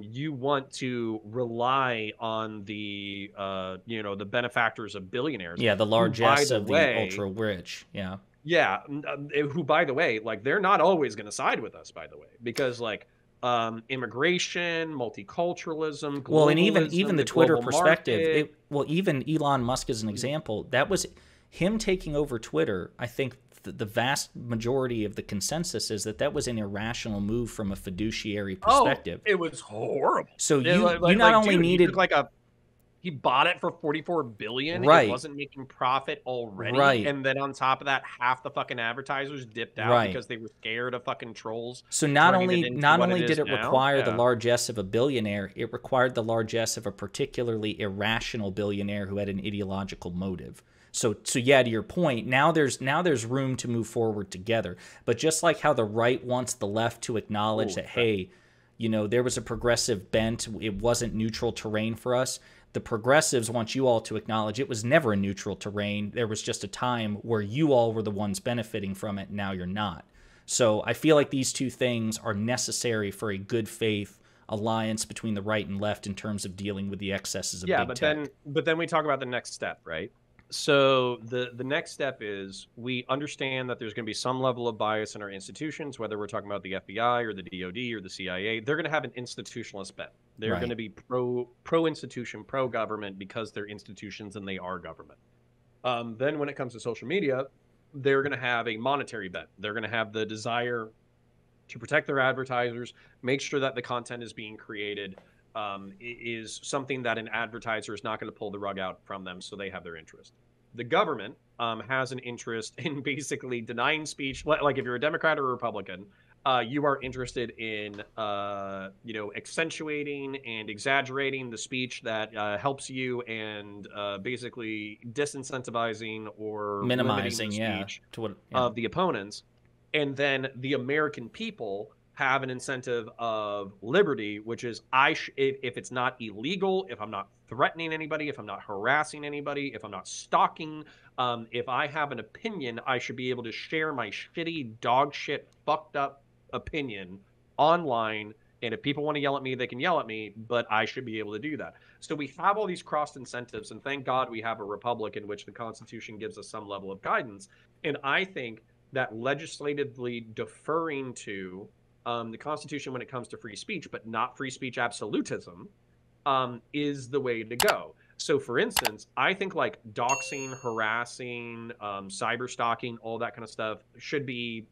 you want to rely on the the benefactors of billionaires. Yeah, the Who, by largesse the of the way, ultra rich. Yeah. yeah, who, by the way, like they're not always going to side with us, by the way, because like immigration, multiculturalism, Well, and even globalism, the the Twitter global perspective, market. even Elon Musk as an example, that was him taking over Twitter. I think the vast majority of the consensus is that that was an irrational move from a fiduciary Oh, perspective. it was horrible. So It, you not only dude, he took needed like a he bought it for 44 billion. It right, wasn't making profit already, right, and then on top of that, half the fucking advertisers dipped out right. because they were scared of fucking trolls So turning it into not what it only did is it now. require the Yeah. largesse of a billionaire, it required the largesse of a particularly irrational billionaire who had an ideological motive. So yeah, to your point, now there's room to move forward together. But just like how the right wants the left to acknowledge Oh, that, hey, there was a progressive bent, it wasn't neutral terrain for us. The progressives want you all to acknowledge it was never a neutral terrain. There was just a time where you all were the ones benefiting from it. Now you're not. So I feel like these two things are necessary for a good faith alliance between the right and left in terms of dealing with the excesses of yeah, big tech. but then we talk about the next step, right? So the next step is we understand that there's going to be some level of bias in our institutions, whether we're talking about the FBI or the DoD or the CIA. They're going to have an institutionalist bent. They're going Right. to be pro institution, pro government because they're institutions and they are government. Then when it comes to social media, they're going to have a monetary bent. They're going to have the desire to protect their advertisers, make sure that the content is being created is something that an advertiser is not going to pull the rug out from them, so they have their interest. The government has an interest in basically denying speech. Like if you're a Democrat or a Republican, you are interested in accentuating and exaggerating the speech that helps you and basically disincentivizing or limiting the Minimizing, yeah, speech to what, yeah. of the opponents. And then the American people have an incentive of liberty, which is if it's not illegal, if I'm not threatening anybody, if I'm not harassing anybody, if I'm not stalking, if I have an opinion, I should be able to share my shitty dog shit fucked up opinion online. And if people want to yell at me, they can yell at me, but I should be able to do that. So we have all these crossed incentives, and thank God we have a republic in which the Constitution gives us some level of guidance. And I think that legislatively deferring to the Constitution when it comes to free speech, but not free speech absolutism, is the way to go. So, for instance, I think like doxing, harassing, cyber stalking, all that kind of stuff should be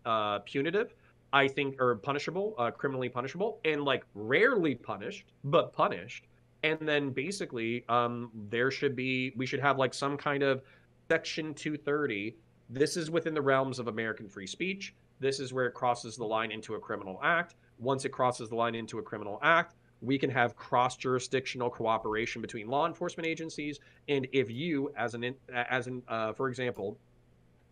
punitive. I think, or punishable, criminally punishable, and like rarely punished, but punished. And then basically, we should have like some kind of Section 230. This is within the realms of American free speech. This is where it crosses the line into a criminal act. Once it crosses the line into a criminal act, we can have cross-jurisdictional cooperation between law enforcement agencies. And if you, for example,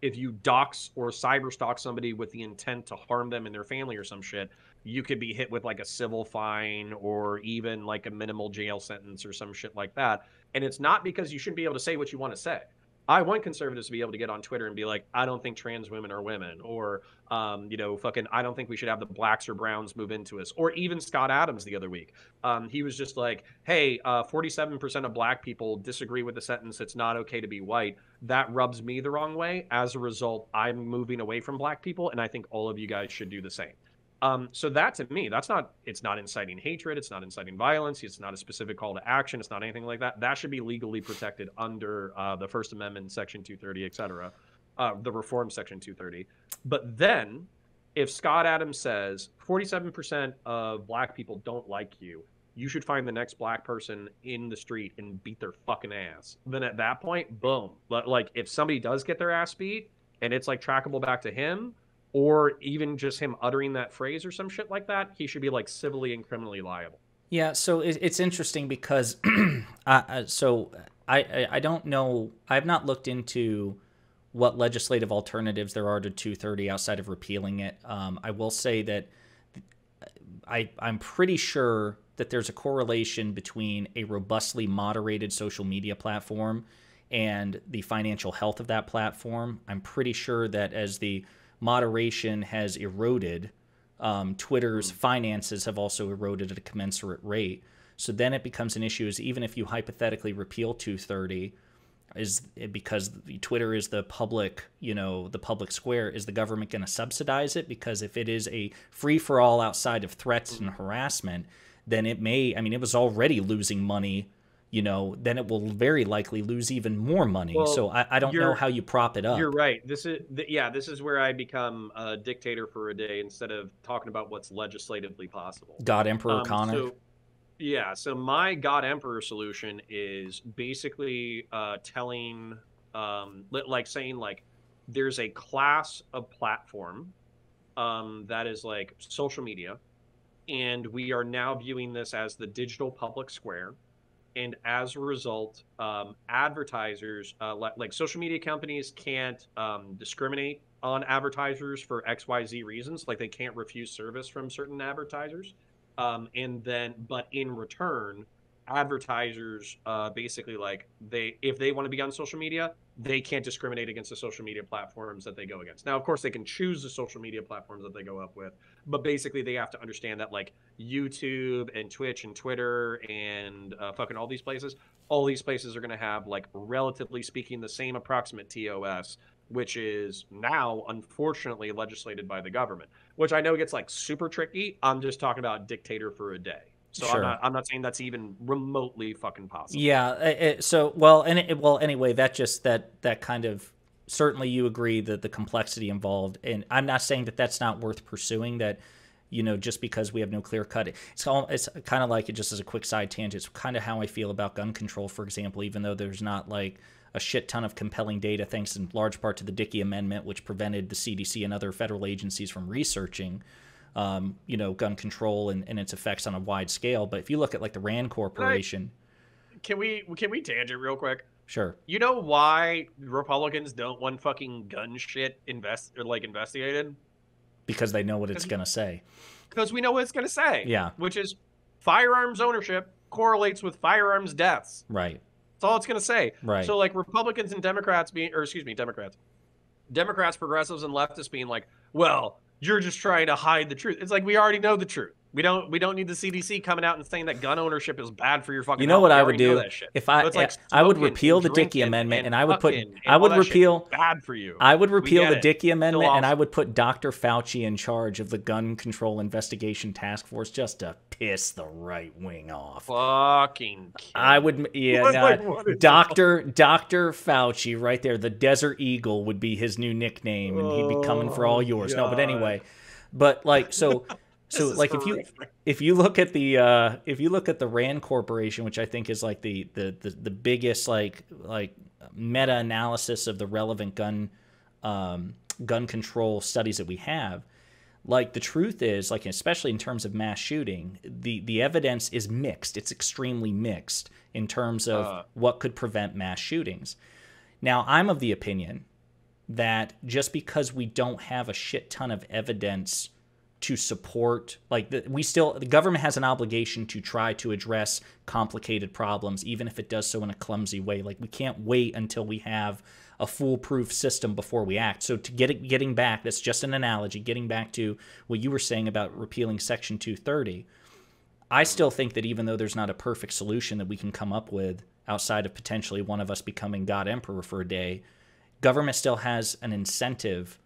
if you dox or cyber stalk somebody with the intent to harm them and their family or some shit, you could be hit with like a civil fine or even like a minimal jail sentence or some shit like that. And it's not because you shouldn't be able to say what you want to say. I want conservatives to be able to get on Twitter and be like, I don't think trans women are women, or, I don't think we should have the blacks or browns move into us. Or even Scott Adams the other week. He was just like, hey, 47% of black people disagree with the sentence, it's not okay to be white. That rubs me the wrong way. As a result, I'm moving away from black people, and I think all of you guys should do the same. So that to me, it's not inciting hatred. It's not inciting violence. It's not a specific call to action. It's not anything like that. That should be legally protected under the First Amendment, Section 230, et cetera, the Reform Section 230. But then if Scott Adams says 47% of black people don't like you, you should find the next black person in the street and beat their fucking ass. Then at that point, boom. Like if somebody does get their ass beat and it's like trackable back to him, or even just him uttering that phrase or some shit like that, he should be like civilly and criminally liable. Yeah, so it's interesting because I don't know. I've not looked into what legislative alternatives there are to 230 outside of repealing it. I will say that I'm pretty sure that there's a correlation between a robustly moderated social media platform and the financial health of that platform. I'm pretty sure that as the moderation has eroded, Twitter's finances have also eroded at a commensurate rate. So then it becomes an issue is even if you hypothetically repeal 230, is because Twitter is the public, the public square, is the government going to subsidize it? Because if it is a free-for-all outside of threats and harassment, then it may, it was already losing money, then it will very likely lose even more money. Well, so I don't know how you prop it up. You're right. This is where I become a dictator for a day instead of talking about what's legislatively possible. God Emperor Connor. So my God Emperor solution is basically telling, saying there's a class of platform that is like social media, and we are now viewing this as the digital public square. And as a result, advertisers, like social media companies can't discriminate on advertisers for XYZ reasons. Like they can't refuse service from certain advertisers. But in return, advertisers basically if they want to be on social media, they can't discriminate against the social media platforms that they go against. Now, of course, they can choose the social media platforms that they go up with, but basically they have to understand that YouTube and Twitch and Twitter and fucking all these places are going to have relatively speaking the same approximate TOS, which is now unfortunately legislated by the government, which I know gets super tricky. I'm just talking about dictator for a day. So sure. I'm not saying that's even remotely fucking possible. Yeah. Anyway, that kind of, certainly you agree that the complexity involved, and I'm not saying that that's not worth pursuing, that, just because we have no clear cut. It's kind of like, just as a quick side tangent, it's kind of how I feel about gun control, for example, even though there's not a shit ton of compelling data, thanks in large part to the Dickey Amendment, which prevented the CDC and other federal agencies from researching gun control and its effects on a wide scale. But if you look at the RAND Corporation, can we tangent real quick? Sure. You know why Republicans don't want fucking gun shit investigated? Because they know what it's going to say. Because we know what it's going to say. Yeah. Which is firearms ownership correlates with firearms deaths. Right. That's all it's going to say. Right. So Republicans and Democrats Democrats, progressives, and leftists being well, you're just trying to hide the truth. It's we already know the truth. We don't need the CDC coming out and saying that gun ownership is bad for your fucking health. What I would do if I would repeal the Dickey Amendment, and I would repeal bad for you. I would repeal the Dickey Amendment, and I would put Dr. Fauci in charge of the Gun Control Investigation Task Force just to piss the right wing off. Fucking kill. I would, Dr. Fauci right there, the Desert Eagle would be his new nickname, and he'd be coming for all yours. God. No, but anyway, So if you look at the RAND Corporation, which I think is the biggest meta analysis of the relevant gun control studies that we have, the truth is, especially in terms of mass shooting, the evidence is mixed. It's extremely mixed in terms of what could prevent mass shootings. Now, I'm of the opinion that just because we don't have a shit ton of evidence to support, the government has an obligation to try to address complicated problems, even if it does so in a clumsy way. We can't wait until we have a foolproof system before we act. So getting back, that's just an analogy, getting back to what you were saying about repealing Section 230, I still think that even though there's not a perfect solution that we can come up with outside of potentially one of us becoming God Emperor for a day, government still has an incentive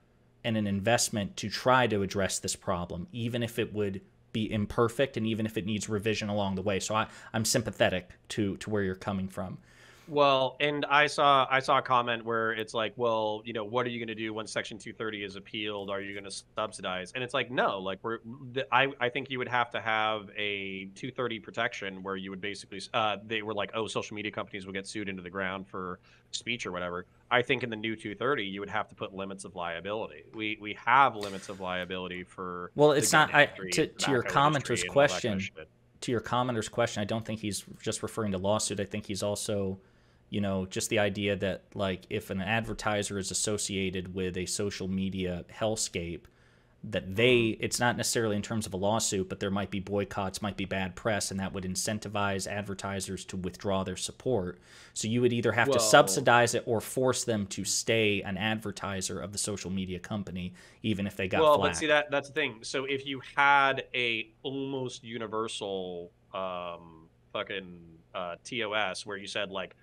and an investment to try to address this problem, even if it would be imperfect and even if it needs revision along the way. So I'm sympathetic to where you're coming from. Well, and I saw a comment where it's well, what are you going to do when Section 230 is appealed? Are you going to subsidize? And it's no, I think you would have to have a 230 protection where you would basically, they were social media companies will get sued into the ground for speech or whatever. I think in the new 230, you would have to put limits of liability. We have limits of liability for. Well, it's not to your commenter's question. To your commenter's question, I don't think he's just referring to lawsuit. I think he's also, just the idea that if an advertiser is associated with a social media hellscape, that it's not necessarily in terms of a lawsuit, but there might be boycotts, might be bad press, and that would incentivize advertisers to withdraw their support. So you would either have to subsidize it or force them to stay an advertiser of the social media company, even if they got flack. But see, that's the thing. So if you had a almost universal TOS where you said like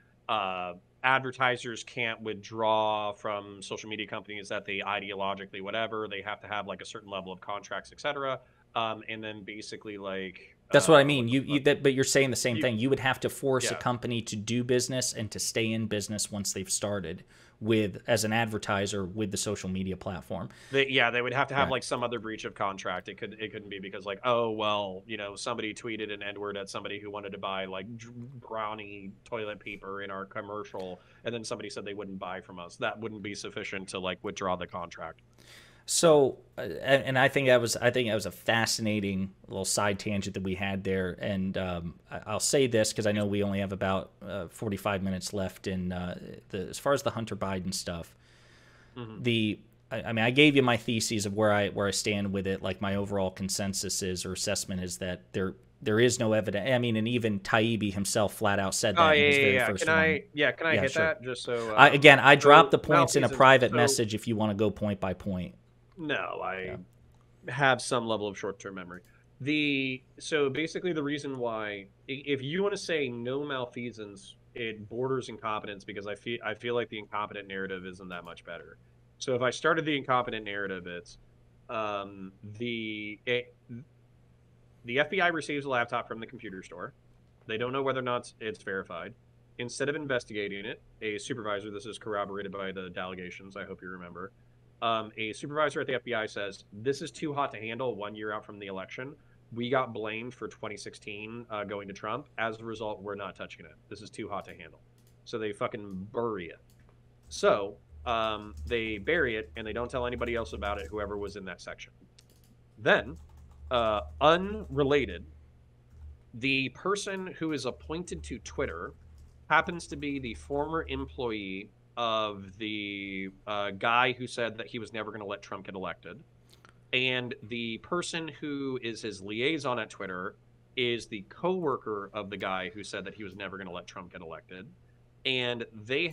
advertisers can't withdraw from social media companies that they ideologically whatever, they have to have like a certain level of contracts, etc. And then basically like that's what I mean. But you're saying the same thing. You would have to force a company to do business and to stay in business once they've started as an advertiser with the social media platform. They would have to have like some other breach of contract. It couldn't be because like, oh well, somebody tweeted an N-word at somebody who wanted to buy like brownie toilet paper in our commercial, and then somebody said they wouldn't buy from us. That wouldn't be sufficient to like withdraw the contract. So, and I think that was a fascinating little side tangent that we had there. And I'll say this because I know we only have about 45 minutes left in as far as the Hunter Biden stuff. Mm-hmm. I gave you my theses of where I stand with it. Like my overall consensus assessment is that there is no evidence. I mean, and even Taibbi himself flat out said that in his very first one. Can I hit that just so? I dropped the points in a private message if you want to go point by point. No, I have some level of short-term memory. So basically the reason why, if you want to say no malfeasance, it borders incompetence because I feel like the incompetent narrative isn't that much better. So if I started the incompetent narrative, it's the FBI receives a laptop from the computer store. They don't know whether or not it's verified. Instead of investigating it, a supervisor, this is corroborated by the delegations, I hope you remember, a supervisor at the FBI says, this is too hot to handle 1 year out from the election. We got blamed for 2016 going to Trump. As a result, we're not touching it. This is too hot to handle. So they fucking bury it. So they bury it, and they don't tell anybody else about it, whoever was in that section. Then, unrelated, the person who is appointed to Twitter happens to be the former employee of the guy who said that he was never going to let Trump get elected. And the person who is his liaison at Twitter is the co-worker of the guy who said that he was never going to let Trump get elected. And they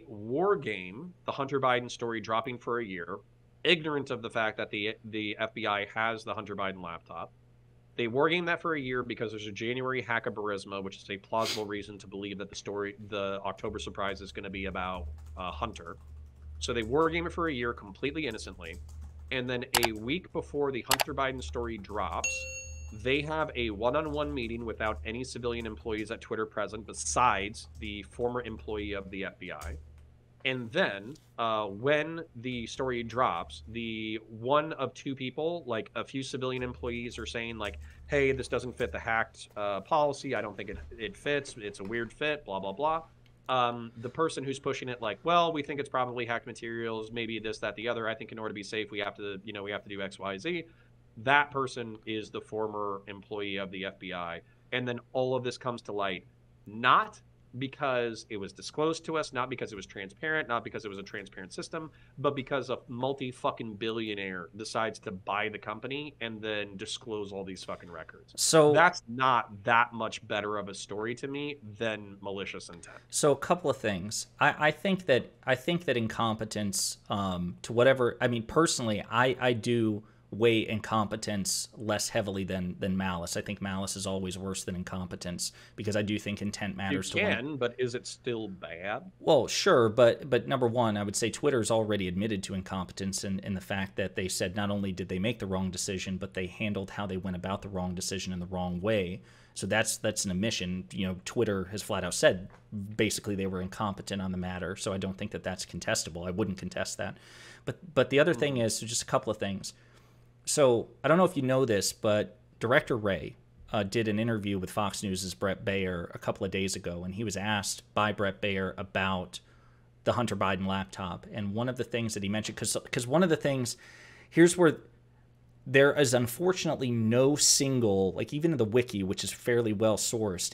war game the Hunter Biden story dropping for a year, ignorant of the fact that the FBI has the Hunter Biden laptop. They wargame that for a year because there's a January hackabarisma, which is a plausible reason to believe that the October surprise is going to be about Hunter. So they wargame it for a year completely innocently. And then a week before the Hunter Biden story drops, they have a one-on-one meeting without any civilian employees at Twitter present besides the former employee of the FBI. And then when the story drops, the one of two people, like a few civilian employees, are saying like, hey, this doesn't fit the hacked policy. I don't think it fits. It's a weird fit, blah, blah, blah. The person who's pushing it like, well, we think it's probably hacked materials, maybe this, that, the other. I think in order to be safe, we have to do X, Y, Z. That person is the former employee of the FBI. And then all of this comes to light, not because it was disclosed to us, not because it was transparent, not because it was a transparent system, but because a multi-fucking billionaire decides to buy the company and then disclose all these fucking records. So that's not that much better of a story to me than malicious intent. So a couple of things. I think that incompetence, to whatever, I mean, personally, I do weigh incompetence less heavily than malice. I think malice is always worse than incompetence because I do think intent matters. But is it still bad? Well, sure, but number one, I would say Twitter's already admitted to incompetence in the fact that they said not only did they make the wrong decision, but they handled how they went about the wrong decision in the wrong way. So that's an admission. Twitter has flat out said basically they were incompetent on the matter. So I don't think that that's contestable. I wouldn't contest that. But the other thing is, so just a couple of things. So I don't know if you know this, but Director Wray did an interview with Fox News' Brett Baer a couple of days ago, and he was asked by Brett Baer about the Hunter Biden laptop. And one of the things that he mentioned, because one of the things, here's where there is unfortunately no single, like even in the wiki, which is fairly well sourced,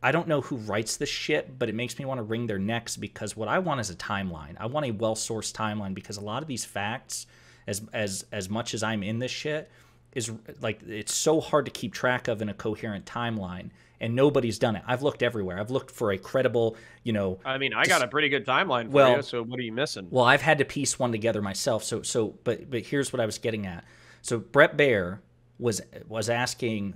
I don't know who writes this shit, but it makes me want to wring their necks because what I want is a timeline. I want a well-sourced timeline because a lot of these facts as much as I'm in this shit, is like it's so hard to keep track of in a coherent timeline, and nobody's done it. I've looked everywhere. I've looked for a credible, I mean, I got a pretty good timeline for you, so what are you missing? Well, I've had to piece one together myself. But here's what I was getting at. So Brett Baer was asking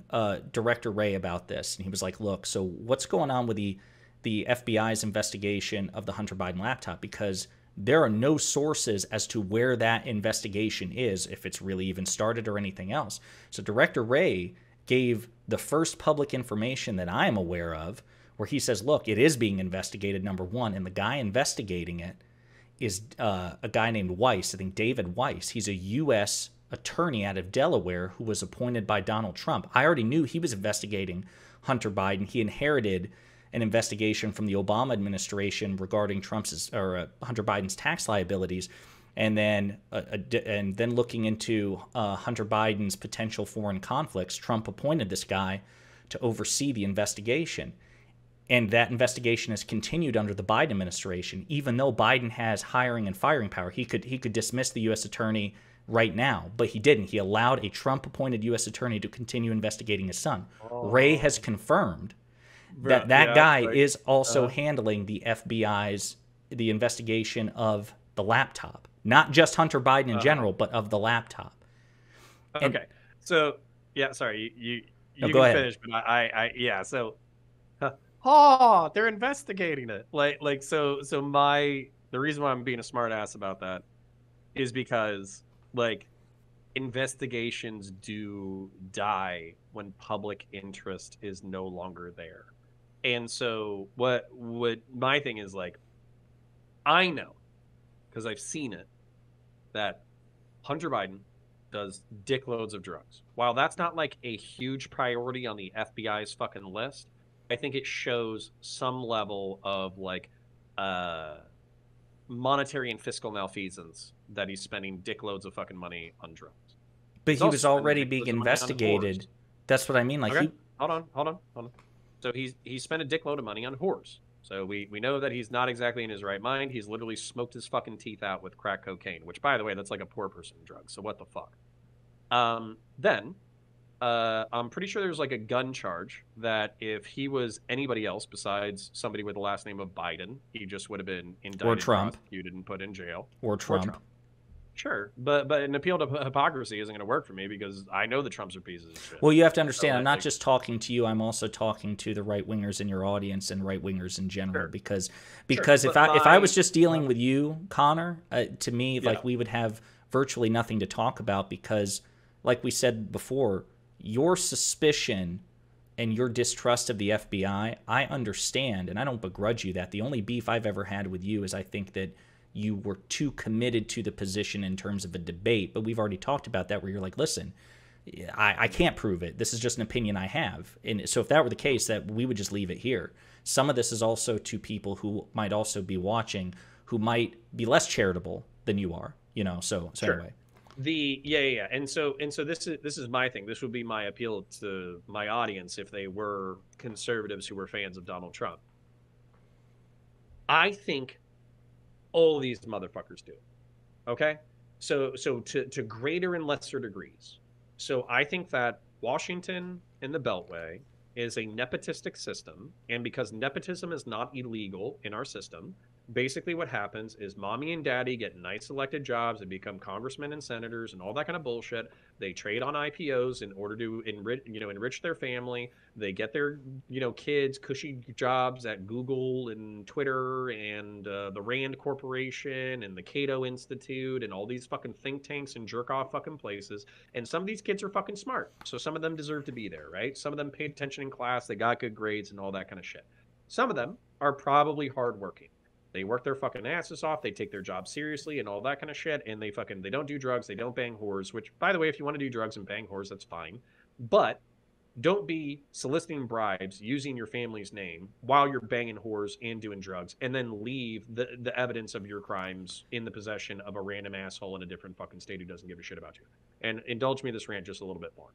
Director Wray about this, and he was like, "Look, so what's going on with the FBI's investigation of the Hunter Biden laptop? Because there are no sources as to where that investigation is, if it's really even started or anything else." So Director Wray gave the first public information that I'm aware of, where he says, "Look, it is being investigated, number one, and the guy investigating it is a guy named Weiss, I think David Weiss. He's a U.S. attorney out of Delaware who was appointed by Donald Trump. I already knew he was investigating Hunter Biden. He inherited an investigation from the Obama administration regarding Hunter Biden's tax liabilities, and then looking into Hunter Biden's potential foreign conflicts. Trump appointed this guy to oversee the investigation." And that investigation has continued under the Biden administration, even though Biden has hiring and firing power. He could dismiss the U.S. attorney right now, but he didn't. He allowed a Trump-appointed U.S. attorney to continue investigating his son. Wray has confirmed that guy is also handling the FBI's investigation of the laptop, not just Hunter Biden in general, but of the laptop. Okay, so yeah, sorry, you go can ahead. finish, but so. They're investigating it. So the reason why I'm being a smart ass about that is because investigations do die when public interest is no longer there. And so what my thing is, I know, because I've seen it, that Hunter Biden does dickloads of drugs. While that's not a huge priority on the FBI's fucking list, I think it shows some level of monetary and fiscal malfeasance that he's spending dickloads of fucking money on drugs. But he was already being investigated. That's what I mean. Okay. Hold on. So he spent a dickload of money on whores. So we know that he's not exactly in his right mind. He's literally smoked his fucking teeth out with crack cocaine, which, by the way, that's like a poor person drug. So what the fuck? Then I'm pretty sure there's a gun charge that if he was anybody else besides somebody with the last name of Biden, he just would have been indicted, or Trump, prosecuted, and put in jail. Or Trump. Sure, but an appeal to hypocrisy isn't going to work for me because I know the Trumps are pieces of shit. Well, you have to understand, I'm not just talking to you. I'm also talking to the right wingers in your audience and right wingers in general. Sure. Because if I was just dealing with you, Connor, to me, we would have virtually nothing to talk about because, like we said before, your suspicion and your distrust of the FBI, I understand, and I don't begrudge you that. The only beef I've ever had with you is I think that you were too committed to the position in terms of a debate, but we've already talked about that where you're like, listen, I can't prove it. This is just an opinion I have. And so if that were the case, that we would just leave it here. Some of this is also to people who might also be watching who might be less charitable than you are, so sure. Anyway. And so this is my thing. This would be my appeal to my audience if they were conservatives who were fans of Donald Trump. I think all these motherfuckers do. Okay? So to greater and lesser degrees. So I think that Washington and the Beltway is a nepotistic system, and because nepotism is not illegal in our system, basically what happens is mommy and daddy get nice elected jobs and become congressmen and senators and all that kind of bullshit. They trade on IPOs in order to enrich their family. They get their kids cushy jobs at Google and Twitter and the Rand Corporation and the Cato Institute and all these fucking think tanks and jerk off fucking places. And some of these kids are fucking smart, so some of them deserve to be there, right? Some of them paid attention in class, they got good grades and all that kind of shit. Some of them are probably hardworking. They work their fucking asses off. They take their job seriously and all that kind of shit. And they don't do drugs. They don't bang whores, which, by the way, if you want to do drugs and bang whores, that's fine. But don't be soliciting bribes using your family's name while you're banging whores and doing drugs, and then leave the evidence of your crimes in the possession of a random asshole in a different fucking state who doesn't give a shit about you. And indulge me this rant just a little bit more.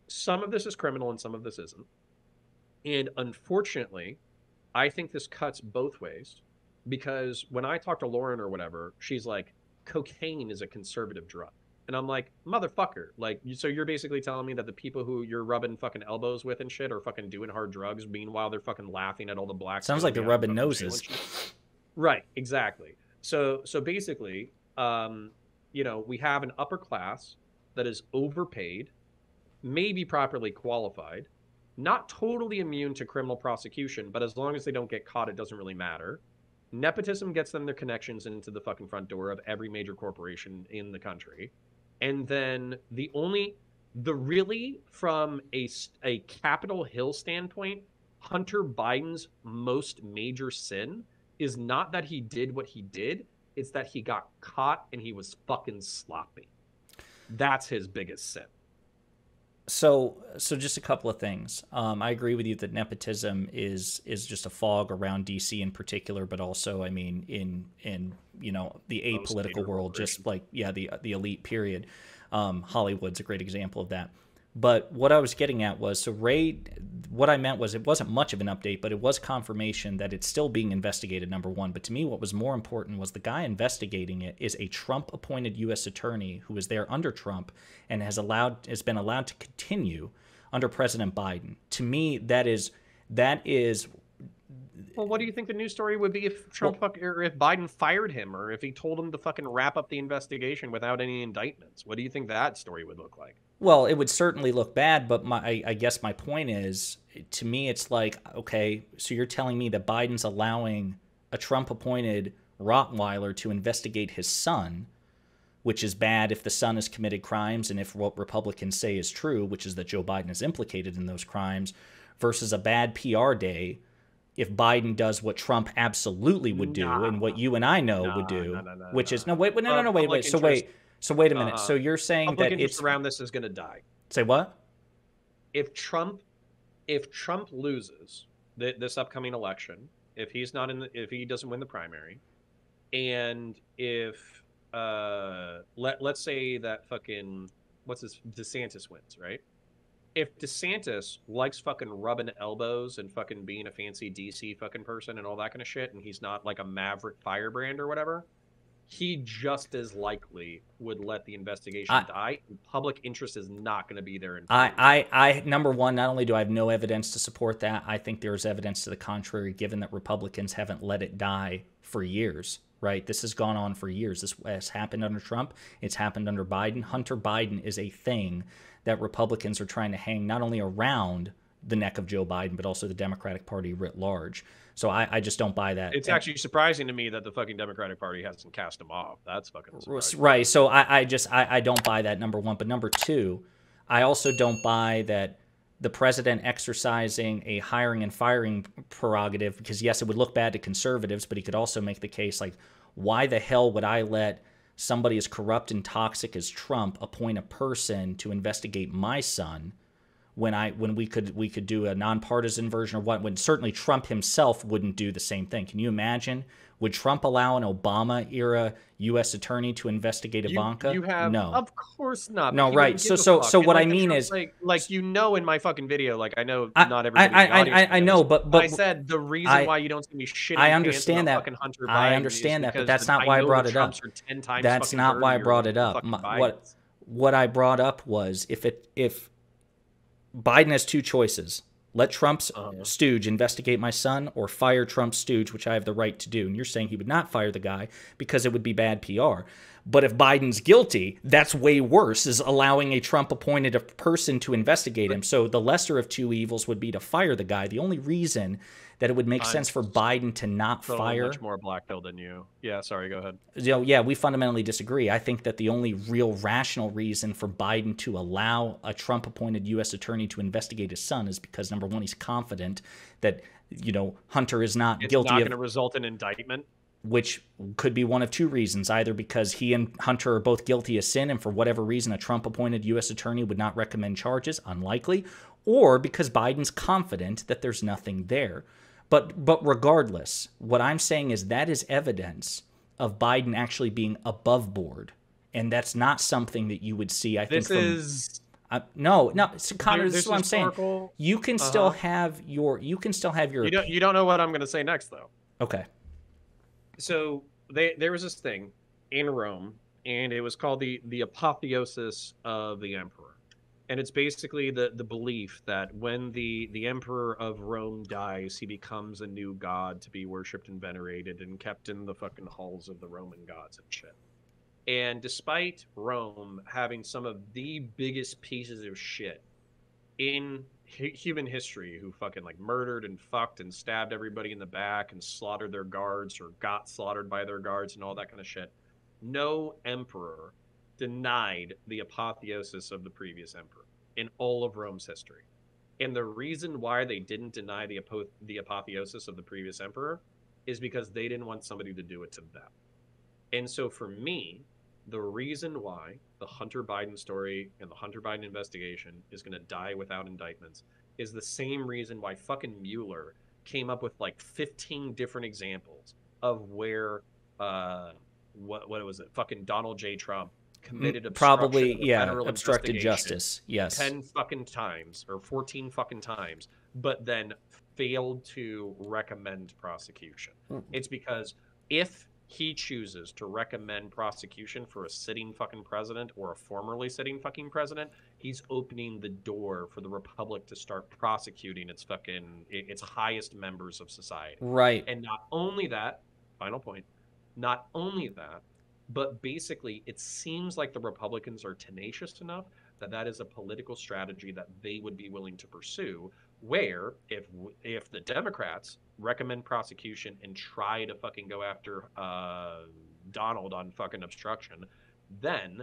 Some of this is criminal and some of this isn't. And unfortunately, I think this cuts both ways, because when I talk to Lauren or whatever, she's like, cocaine is a conservative drug. And I'm like, motherfucker, like, so you're basically telling me that the people who you're rubbing fucking elbows with and shit are fucking doing hard drugs, meanwhile they're fucking laughing at all the blacks. Sounds like they're rubbing noses. Right, exactly. So basically, you know, we have an upper class that is overpaid, maybe properly qualified, not totally immune to criminal prosecution, but as long as they don't get caught, it doesn't really matter. Nepotism gets them their connections into the fucking front door of every major corporation in the country. And then from a Capitol Hill standpoint, Hunter Biden's most major sin is not that he did what he did, it's that he got caught and he was fucking sloppy. That's his biggest sin. So just a couple of things. I agree with you that nepotism is just a fog around DC in particular, but also, I mean, in you know, the apolitical world, just like, yeah, the elite period. Hollywood's a great example of that. But what I was getting at was, so Ray, what I meant was it wasn't much of an update, but it was confirmation that it's still being investigated, number one. But to me, what was more important was the guy investigating it is a Trump-appointed U.S. attorney who was there under Trump and has been allowed to continue under President Biden. To me, that is. Well, what do you think the news story would be if or if Biden fired him, or if he told him to fucking wrap up the investigation without any indictments? What do you think that story would look like? Well, it would certainly look bad, but I guess my point is, to me, it's like, okay, so you're telling me that Biden's allowing a Trump-appointed Rottweiler to investigate his son, which is bad if the son has committed crimes and if what Republicans say is true, which is that Joe Biden is implicated in those crimes, versus a bad PR day if Biden does what Trump absolutely would do and what you and I know would do, which is wait. So wait a minute. So you're saying that it's around this is going to die. Say what? If Trump loses this upcoming election, if he doesn't win the primary, and if let's say that fucking DeSantis wins, right? If DeSantis likes fucking rubbing elbows and fucking being a fancy DC fucking person and all that kind of shit, and he's not like a maverick firebrand or whatever, he just as likely would let the investigation die. Public interest is not going to be there. I number one, not only do I have no evidence to support that, I think there's evidence to the contrary, given that Republicans haven't let it die for years. Right? This has gone on for years. This has happened under Trump. It's happened under Biden. Hunter Biden is a thing that Republicans are trying to hang not only around the neck of Joe Biden, but also the Democratic Party writ large. So I just don't buy that. It's actually surprising to me that the fucking Democratic Party hasn't cast him off. That's fucking surprising. Right. So I don't buy that, number one. But number two, I also don't buy that the president exercising a hiring and firing prerogative, because yes, it would look bad to conservatives, but he could also make the case like, why the hell would I let somebody as corrupt and toxic as Trump appoint a person to investigate my son when we could do a nonpartisan version of when certainly Trump himself wouldn't do the same thing. Can you imagine? Would Trump allow an Obama-era U.S. attorney to investigate Ivanka? No, of course not. No, right. So what I mean is, like you know, in my fucking video, like I know not everybody. I know, but I said the reason why you don't see me shitting. I understand that. Hunter Biden I understand that, but that's not why I brought it up. That's not why I brought it up. What I brought up was if Biden has two choices. Let Trump's stooge investigate my son, or fire Trump's stooge, which I have the right to do. And you're saying he would not fire the guy because it would be bad PR. But if Biden's guilty, that's way worse, is allowing a Trump-appointed person to investigate him. So the lesser of two evils would be to fire the guy. The only reason that it would make sense for Biden to not fire... much more black pill than you. Yeah, sorry, go ahead. Yeah, we fundamentally disagree. I think that the only real rational reason for Biden to allow a Trump-appointed U.S. attorney to investigate his son is because, number one, he's confident that, Hunter is not guilty of... It's not going to result in indictment? Which could be one of two reasons, either because he and Hunter are both guilty of sin and for whatever reason a Trump-appointed U.S. attorney would not recommend charges, unlikely, or because Biden's confident that there's nothing there. But regardless, what I'm saying is that is evidence of Biden actually being above board, and that's not something that you would see, I think, no, Connor, this is what I'm saying. You can still have your... You don't know what I'm going to say next, though. Okay. So there was this thing in Rome, and it was called the apotheosis of the emperor. And it's basically the belief that when the emperor of Rome dies, he becomes a new god to be worshipped and venerated and kept in the fucking halls of the Roman gods and shit. And despite Rome having some of the biggest pieces of shit in human history, who fucking like murdered and fucked and stabbed everybody in the back and slaughtered their guards or got slaughtered by their guards and all that kind of shit, no emperor denied the apotheosis of the previous emperor in all of Rome's history. And the reason why they didn't deny the apotheosis of the previous emperor is because they didn't want somebody to do it to them. And so for me, the reason why the Hunter Biden story and the Hunter Biden investigation is going to die without indictments is the same reason why fucking Mueller came up with like 15 different examples of where what was it? Fucking Donald J. Trump committed obstructed justice. Yes. 10 fucking times or 14 fucking times, but then failed to recommend prosecution. It's because if he chooses to recommend prosecution for a sitting fucking president or a formerly sitting fucking president, he's opening the door for the republic to start prosecuting its highest members of society. Right. And not only that, final point, not only that, but basically it seems like the Republicans are tenacious enough that that is a political strategy that they would be willing to pursue, where if the Democrats recommend prosecution and try to fucking go after Donald on fucking obstruction, then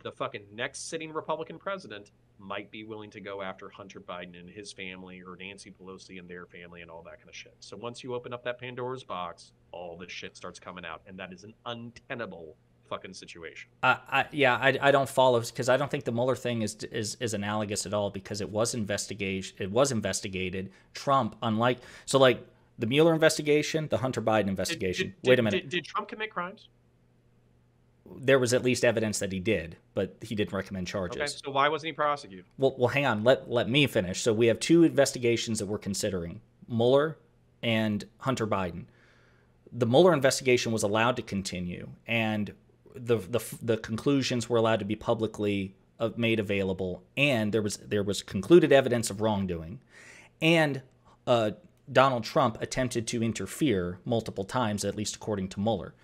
the fucking next sitting Republican president might be willing to go after Hunter Biden and his family, or Nancy Pelosi and their family, and all that kind of shit. So once you open up that Pandora's box, all this shit starts coming out, and that is an untenable fucking situation. I don't follow, because I don't think the Mueller thing is analogous at all, because it was investigated. Trump, unlike, so like the Mueller investigation, the Hunter Biden investigation. Wait a minute. Did Trump commit crimes? There was at least evidence that he did, but he didn't recommend charges. Okay, so why wasn't he prosecuted? Well, hang on. Let me finish. So we have two investigations that we're considering: Mueller and Hunter Biden. The Mueller investigation was allowed to continue, and the conclusions were allowed to be publicly made available, and there was concluded evidence of wrongdoing, and Donald Trump attempted to interfere multiple times, at least according to Mueller.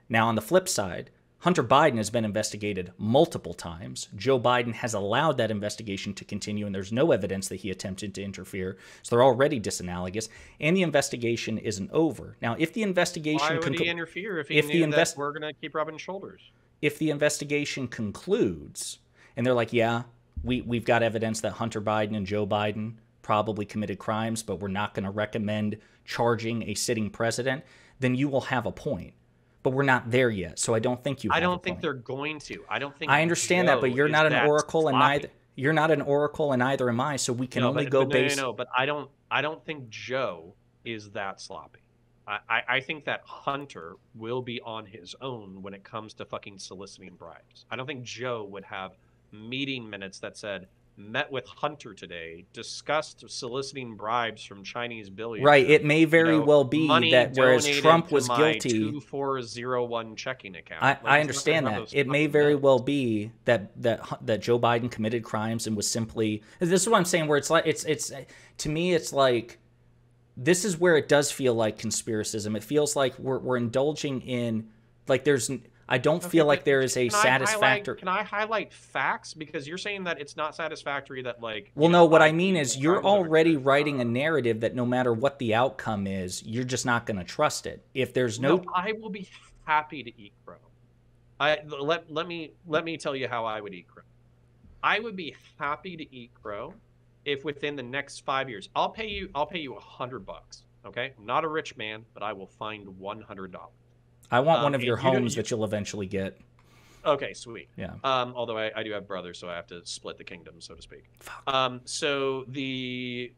Now, on the flip side, Hunter Biden has been investigated multiple times. Joe Biden has allowed that investigation to continue, and there's no evidence that he attempted to interfere. So they're already disanalogous, and the investigation isn't over. Now, if the investigation... Why would he interfere if he knew that we're going to keep rubbing shoulders? If the investigation concludes, and they're like, yeah, we've got evidence that Hunter Biden and Joe Biden probably committed crimes, but we're not going to recommend charging a sitting president, then you will have a point. But we're not there yet, so I don't think you have I don't a think point. they're going to. I understand that, but you're not an oracle, and neither you're not an oracle, and neither am I. So we can only go based. No, but I don't think Joe is that sloppy. I think that Hunter will be on his own when it comes to fucking soliciting bribes. I don't think Joe would have meeting minutes that said, met with Hunter today, discussed soliciting bribes from Chinese billionaires. Right. It may very well be that whereas Trump was guilty, 2401 checking account. I understand that. It may very well be that Joe Biden committed crimes and was simply. This is what I'm saying. Where it's like it's to me, it's like this is where it does feel like conspiracism. It feels like we're indulging in like there's. I don't feel like there is a satisfactory... Can I highlight facts? Because you're saying that it's not satisfactory that, like... Well, no, what I mean is you're already writing a narrative that no matter what the outcome is, you're just not going to trust it. If there's no... I will be happy to eat crow. Let me tell you how I would eat crow. I would be happy to eat crow if within the next 5 years... I'll pay you $100, okay? I'm not a rich man, but I will find $100. I want one of your homes that you'll eventually get. Okay, sweet. Yeah. Although I do have brothers, so I have to split the kingdom, so to speak. So the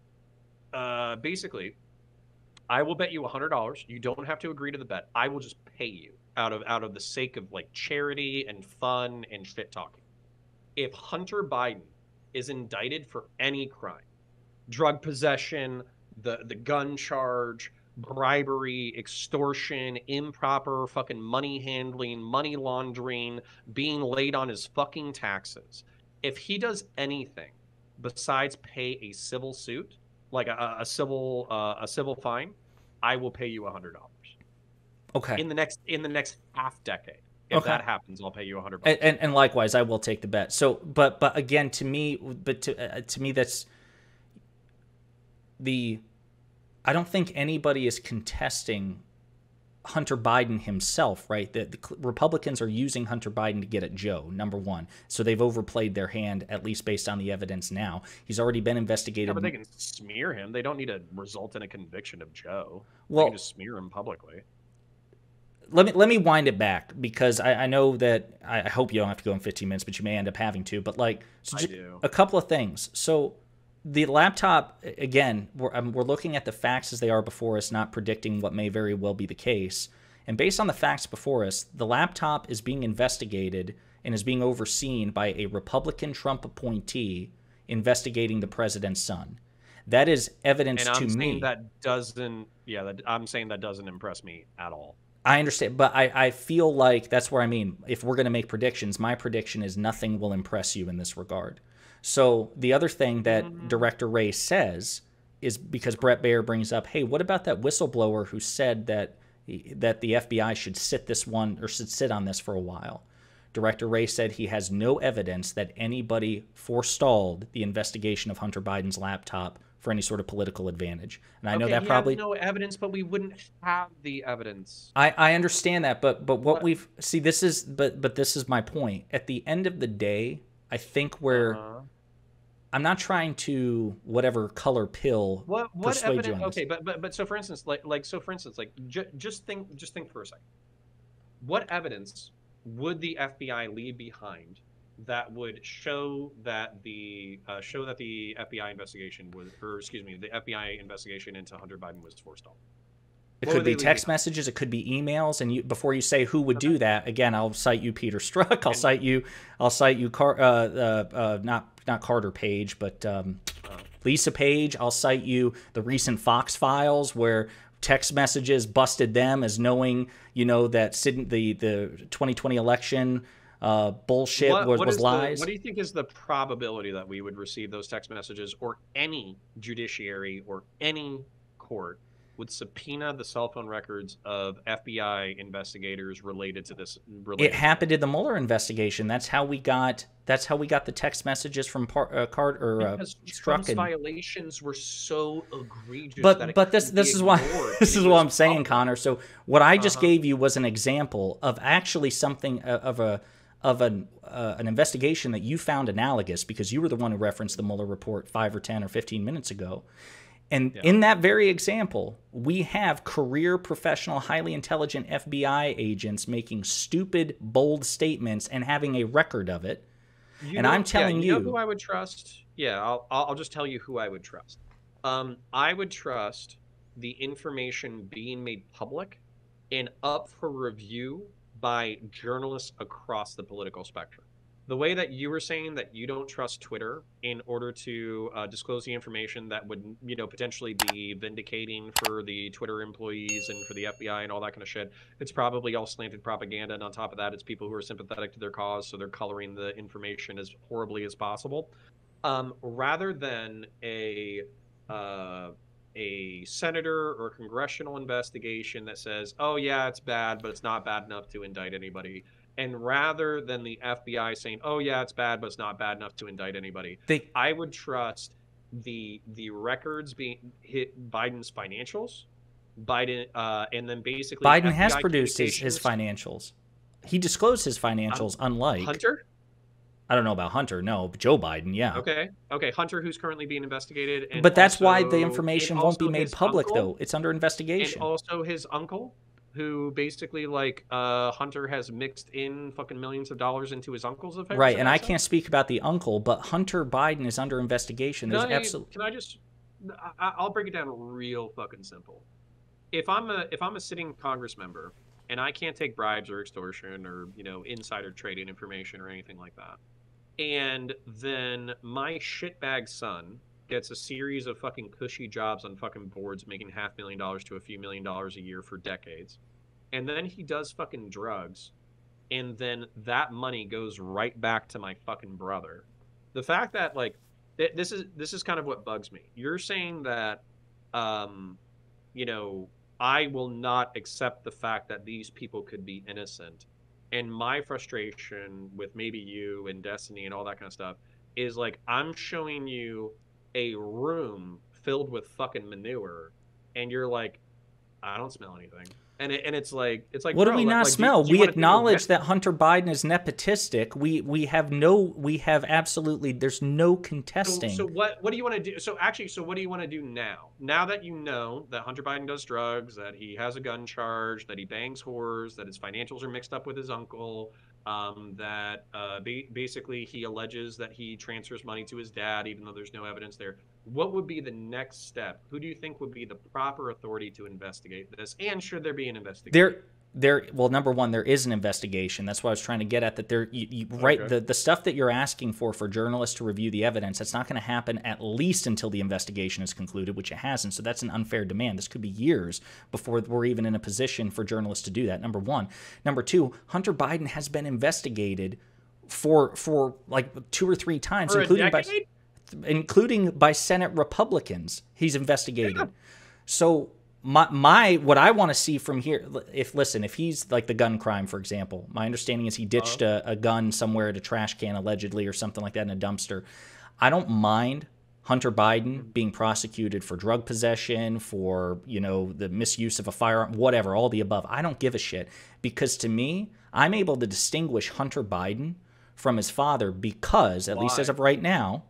basically, I will bet you $100. You don't have to agree to the bet. I will just pay you out of the sake of like charity and fun and shit talking. If Hunter Biden is indicted for any crime, drug possession, the gun charge, bribery, extortion, improper fucking money handling, money laundering, being late on his fucking taxes. If he does anything besides pay a civil suit, like a civil fine, I will pay you $100. Okay. In the next half decade. If Okay. that happens, I'll pay you $100. And likewise, I will take the bet. So, but again, to me, to me, that's the. I don't think anybody is contesting Hunter Biden himself, right? The Republicans are using Hunter Biden to get at Joe, number one. So they've overplayed their hand, at least based on the evidence now. He's already been investigated. Yeah, but they can smear him. They don't need to result in a conviction of Joe. Well, they can just smear him publicly. Let me wind it back, because I know that I hope you don't have to go in 15 minutes, but you may end up having to. But like, so I do. A couple of things. So the laptop, again, we're looking at the facts as they are before us, not predicting what may very well be the case. And based on the facts before us, the laptop is being investigated and is being overseen by a Republican Trump appointee investigating the president's son. That is evidence to me. I'm saying that doesn't impress me at all. I understand, but I feel like that's where I mean, if we're going to make predictions, my prediction is nothing will impress you in this regard. So the other thing that Director Wray says is, because Brett Baer brings up, hey, what about that whistleblower who said that the FBI should sit on this for a while? Director Wray said he has no evidence that anybody forestalled the investigation of Hunter Biden's laptop for any sort of political advantage. And I know that probably no evidence, but we wouldn't have the evidence. I understand that, but what we've see, this is my point. At the end of the day, I think I'm not trying to whatever color pill persuade evidence? you on this. Okay, but so for instance, just think for a second. What evidence would the FBI leave behind that would show that the FBI investigation the FBI investigation into Hunter Biden was forestalled? It could be text messages. It could be emails. And before you say who would do that, again, I'll cite you Peter Strzok. I'll cite you not Carter Page, but Lisa Page. I'll cite you the recent Fox files where text messages busted them as knowing, that the 2020 election bullshit was lies. What do you think is the probability that we would receive those text messages, or any judiciary or any court would subpoena the cell phone records of FBI investigators related to this? It happened in the Mueller investigation. That's how we got the text messages from Carter. Because Trump's violations were so egregious. But this is why this is what I'm saying, Connor. So what I just gave you was an example of actually something of an investigation that you found analogous, because you were the one who referenced the Mueller report 5 or 10 or 15 minutes ago. And in that very example, we have career, professional, highly intelligent FBI agents making stupid, bold statements and having a record of it. I'm telling you, who I would trust? Yeah, I'll just tell you who I would trust. I would trust the information being made public and up for review by journalists across the political spectrum. The way that you were saying that you don't trust Twitter in order to disclose the information that would, potentially be vindicating for the Twitter employees and for the FBI and all that kind of shit, it's probably all slanted propaganda. And on top of that, it's people who are sympathetic to their cause, so they're coloring the information as horribly as possible. Rather than a senator or congressional investigation that says, oh yeah, it's bad, but it's not bad enough to indict anybody. And rather than the FBI saying, oh yeah, it's bad, but it's not bad enough to indict anybody, I would trust the records being hit Biden's financials, and then basically Biden FBI has produced his financials. He disclosed his financials, unlike Hunter. I don't know about Hunter, no, but Joe Biden, yeah. Okay, Hunter, who's currently being investigated. And but that's why the information won't be made public, though. It's under investigation. And also his uncle, who basically, Hunter has mixed in fucking millions of dollars into his uncle's affairs. Right, and I can't speak about the uncle, but Hunter Biden is under investigation. There's I'll break it down real fucking simple. If I'm a sitting Congress member and I can't take bribes or extortion or, insider trading information or anything like that, and then my shitbag son gets a series of fucking cushy jobs on fucking boards, making $500,000 to a few $1,000,000 a year for decades. And then he does fucking drugs. And then that money goes right back to my fucking brother. The fact that, like, this is kind of what bugs me. You're saying that, you know, I will not accept the fact that these people could be innocent. And my frustration with maybe you and Destiny and all that kind of stuff is like, I'm showing you a room filled with fucking manure, and you're like, I don't smell anything. And it's like what do bro, we not like, smell? do you We want to acknowledge that Hunter Biden is nepotistic. We have absolutely, there's no contesting. So what do you want to do? So actually, so what do you want to do now? Now that you know that Hunter Biden does drugs, that he has a gun charge, that he bangs whores, that his financials are mixed up with his uncle, that basically he alleges that he transfers money to his dad, even though there's no evidence there. What would be the next step? Who do you think would be the proper authority to investigate this? And should there be an investigation? Well, number one, there is an investigation. That's what I was trying to get at. That right, Okay. the stuff that you're asking for journalists to review the evidence, that's not going to happen at least until the investigation is concluded, which it hasn't. So that's an unfair demand. This could be years before we're even in a position for journalists to do that. Number one. Number two, Hunter Biden has been investigated for like 2 or 3 times, For a including decade? including by Senate Republicans. He's investigated. Yeah. So my what I want to see from here, if he's like the gun crime, for example, my understanding is he ditched a gun somewhere at a trash can allegedly or something like that in a dumpster. I don't mind Hunter Biden being prosecuted for drug possession, for, you know, the misuse of a firearm, whatever, all the above. I don't give a shit, because to me, I'm able to distinguish Hunter Biden from his father because, at least as of right now,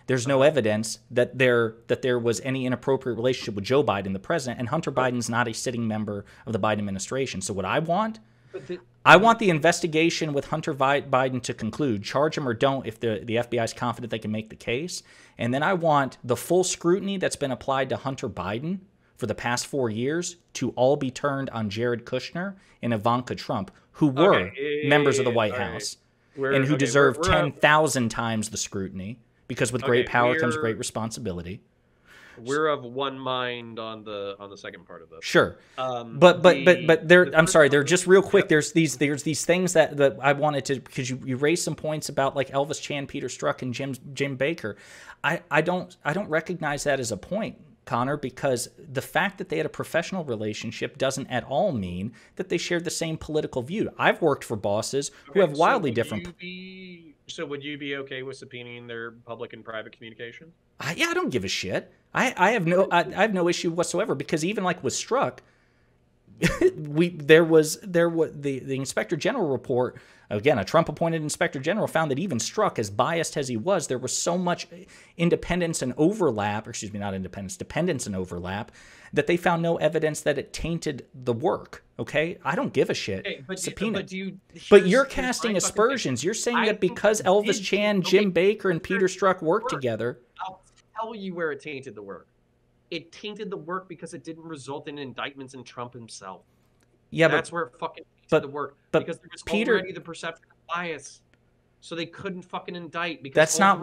there's no evidence that there was any inappropriate relationship with Joe Biden, the president, and Hunter Biden's not a sitting member of the Biden administration. So what I want, I want the investigation with Hunter Biden to conclude, charge him or don't if the FBI is confident they can make the case. And then I want the full scrutiny that's been applied to Hunter Biden for the past 4 years to all be turned on Jared Kushner and Ivanka Trump, who were members of the White House and who deserve 10,000 times the scrutiny. Because with great power comes great responsibility. We're of one mind on the second part of this. Sure, but there. I'm sorry. They're just real quick. There's these things that I wanted to, because you raised some points about like Elvis Chan, Peter Strzok, and Jim Baker. I don't recognize that as a point, Connor, because the fact that they had a professional relationship doesn't at all mean that they shared the same political view. I've worked for bosses who have wildly different. So would you be okay with subpoenaing their public and private communication? I don't give a shit. I have no issue whatsoever, because even like with Strzok, there was the Inspector General report, again, a Trump appointed Inspector General, found that even Strzok, as biased as he was, there was so much independence and overlap, or excuse me, not independence, dependence and overlap, that they found no evidence that it tainted the work. Okay, I don't give a shit. Okay, subpoena. But you're casting aspersions. You're saying that because Elvis Chan, Jim Baker, and Peter Strzok worked together. I'll tell you where it tainted the work. It tainted the work because it didn't result in indictments in Trump himself. Yeah, that's where it fucking tainted the work. Because there was already the perception of bias. So they couldn't fucking indict, because that's not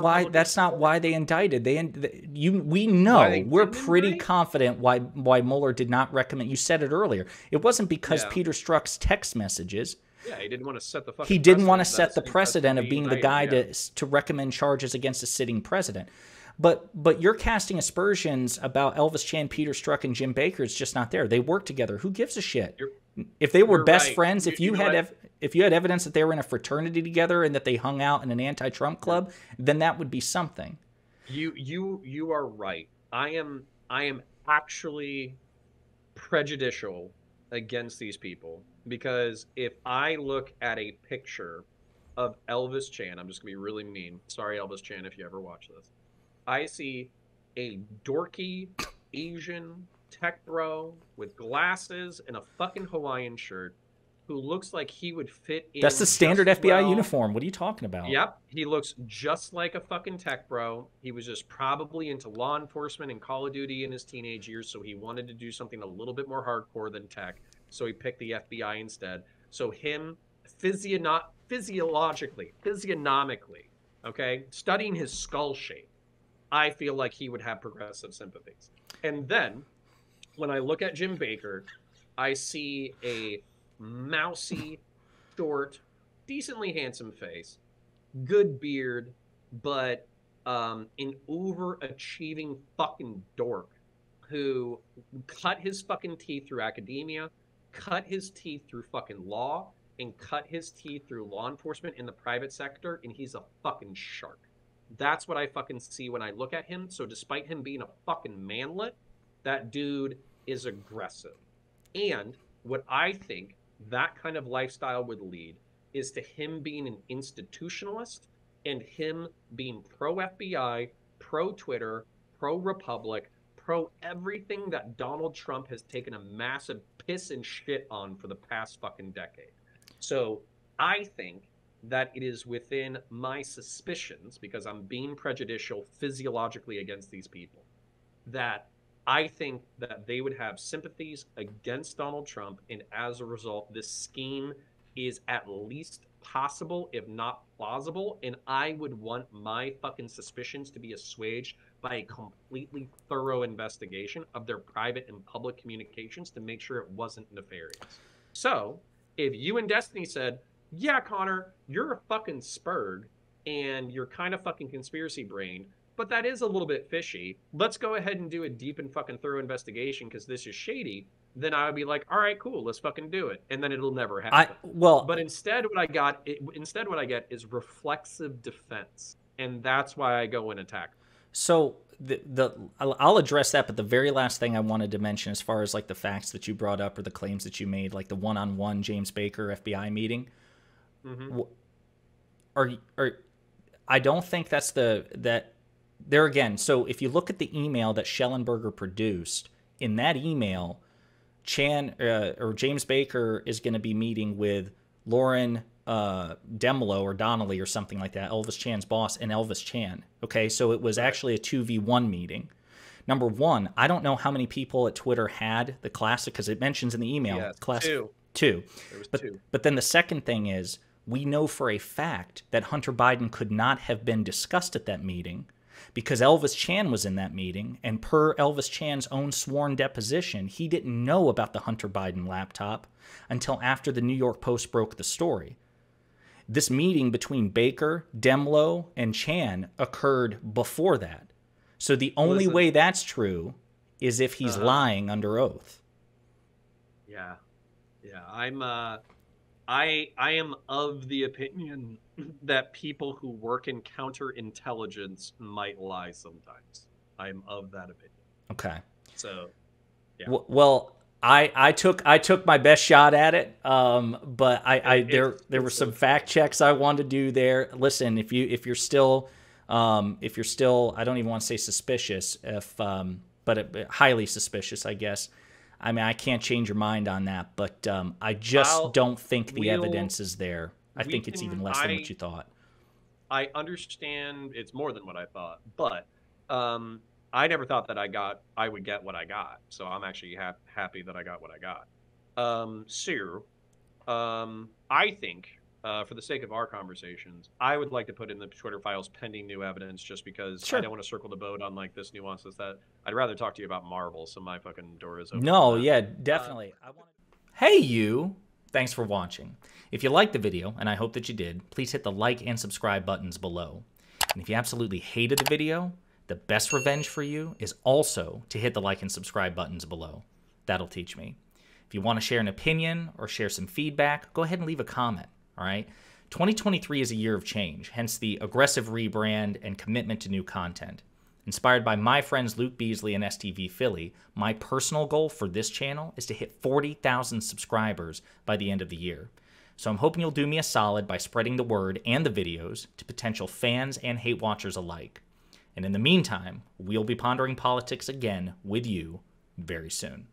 why they indicted. We know, we're pretty confident why Mueller did not recommend. You said it earlier. It wasn't because Peter Strzok's text messages. Yeah, he didn't want to set the fucking. He didn't want to set the precedent of being the guy to recommend charges against a sitting president. But you're casting aspersions about Elvis Chan, Peter Strzok, and Jim Baker. It's just not there. They work together. Who gives a shit? If they were best friends, if you had evidence that they were in a fraternity together and that they hung out in an anti-Trump club, then that would be something. You are right. I am actually prejudicial against these people, because if I look at a picture of Elvis Chan, I'm just gonna be really mean. Sorry, Elvis Chan, if you ever watch this. I see a dorky Asian tech bro with glasses and a fucking Hawaiian shirt who looks like he would fit in. That's the standard FBI uniform. What are you talking about? Yep. He looks just like a fucking tech bro. He was just probably into law enforcement and Call of Duty in his teenage years, so he wanted to do something a little bit more hardcore than tech. So he picked the FBI instead. So him physiognomically, okay, studying his skull shape, I feel like he would have progressive sympathies. And then when I look at Jim Baker, I see a mousy, short, decently handsome face, good beard, but an overachieving fucking dork who cut his fucking teeth through academia, cut his teeth through fucking law, and cut his teeth through law enforcement in the private sector, and he's a fucking shark. That's what I fucking see when I look at him. So despite him being a fucking manlet, that dude is aggressive. And what I think that kind of lifestyle would lead is to him being an institutionalist and him being pro FBI, pro Twitter, pro Republic, pro everything that Donald Trump has taken a massive piss and shit on for the past fucking decade. So I think that it is within my suspicions, because I'm being prejudicial physiologically against these people, that I think that they would have sympathies against Donald Trump, and as a result, this scheme is at least possible, if not plausible, and I would want my fucking suspicions to be assuaged by a completely thorough investigation of their private and public communications to make sure it wasn't nefarious. So, if you and Destiny said, yeah, Connor, you're a fucking spurg, and you're kind of fucking conspiracy brain, but that is a little bit fishy. Let's go ahead and do a deep and fucking thorough investigation because this is shady. Then I would be like, all right, cool, let's fucking do it, and then it'll never happen. But instead, what I get is reflexive defense, and that's why I go and attack. So I'll address that, but the very last thing I wanted to mention, as far as like the facts that you brought up or the claims that you made, like the one-on-one James Baker FBI meeting, I don't think that's there again. So if you look at the email that Schellenberger produced, in that email, James Baker is going to be meeting with Lauren Demelo or Donnelly or something like that, Elvis Chan's boss, and Elvis Chan. Okay, so it was actually a 2v1 meeting. Number one, I don't know how many people at Twitter had the classic, because it mentions in the email. Two. There was two. But then the second thing is, we know for a fact that Hunter Biden could not have been discussed at that meeting because Elvis Chan was in that meeting, and per Elvis Chan's own sworn deposition, he didn't know about the Hunter Biden laptop until after the New York Post broke the story. This meeting between Baker, Demelo, and Chan occurred before that. So the only way that's true is if he's lying under oath. Yeah. I am of the opinion that people who work in counterintelligence might lie sometimes. I'm of that opinion. Okay. So, yeah. Well, I took my best shot at it, but there were some fact checks I wanted to do there. Listen, if you're still I don't even want to say suspicious, but highly suspicious, I guess. I mean, I can't change your mind on that, but I just don't think the evidence is there. I think it's even less than what you thought. I understand it's more than what I thought, but I never thought that I would get what I got. So I'm actually happy that I got what I got. Sue, I think, for the sake of our conversations, I would like to put in the Twitter files pending new evidence, just because I don't want to circle the boat on like this nuances. That I'd rather talk to you about Marvel, so my fucking door is open. No, yeah, definitely. Hey, you. Thanks for watching. If you liked the video, and I hope that you did, please hit the like and subscribe buttons below. And if you absolutely hated the video, the best revenge for you is also to hit the like and subscribe buttons below. That'll teach me. If you want to share an opinion or share some feedback, go ahead and leave a comment, all right? 2023 is a year of change, hence the aggressive rebrand and commitment to new content. Inspired by my friends Luke Beasley and STV Philly, my personal goal for this channel is to hit 40,000 subscribers by the end of the year. So I'm hoping you'll do me a solid by spreading the word and the videos to potential fans and hate watchers alike. And in the meantime, we'll be pondering politics again with you very soon.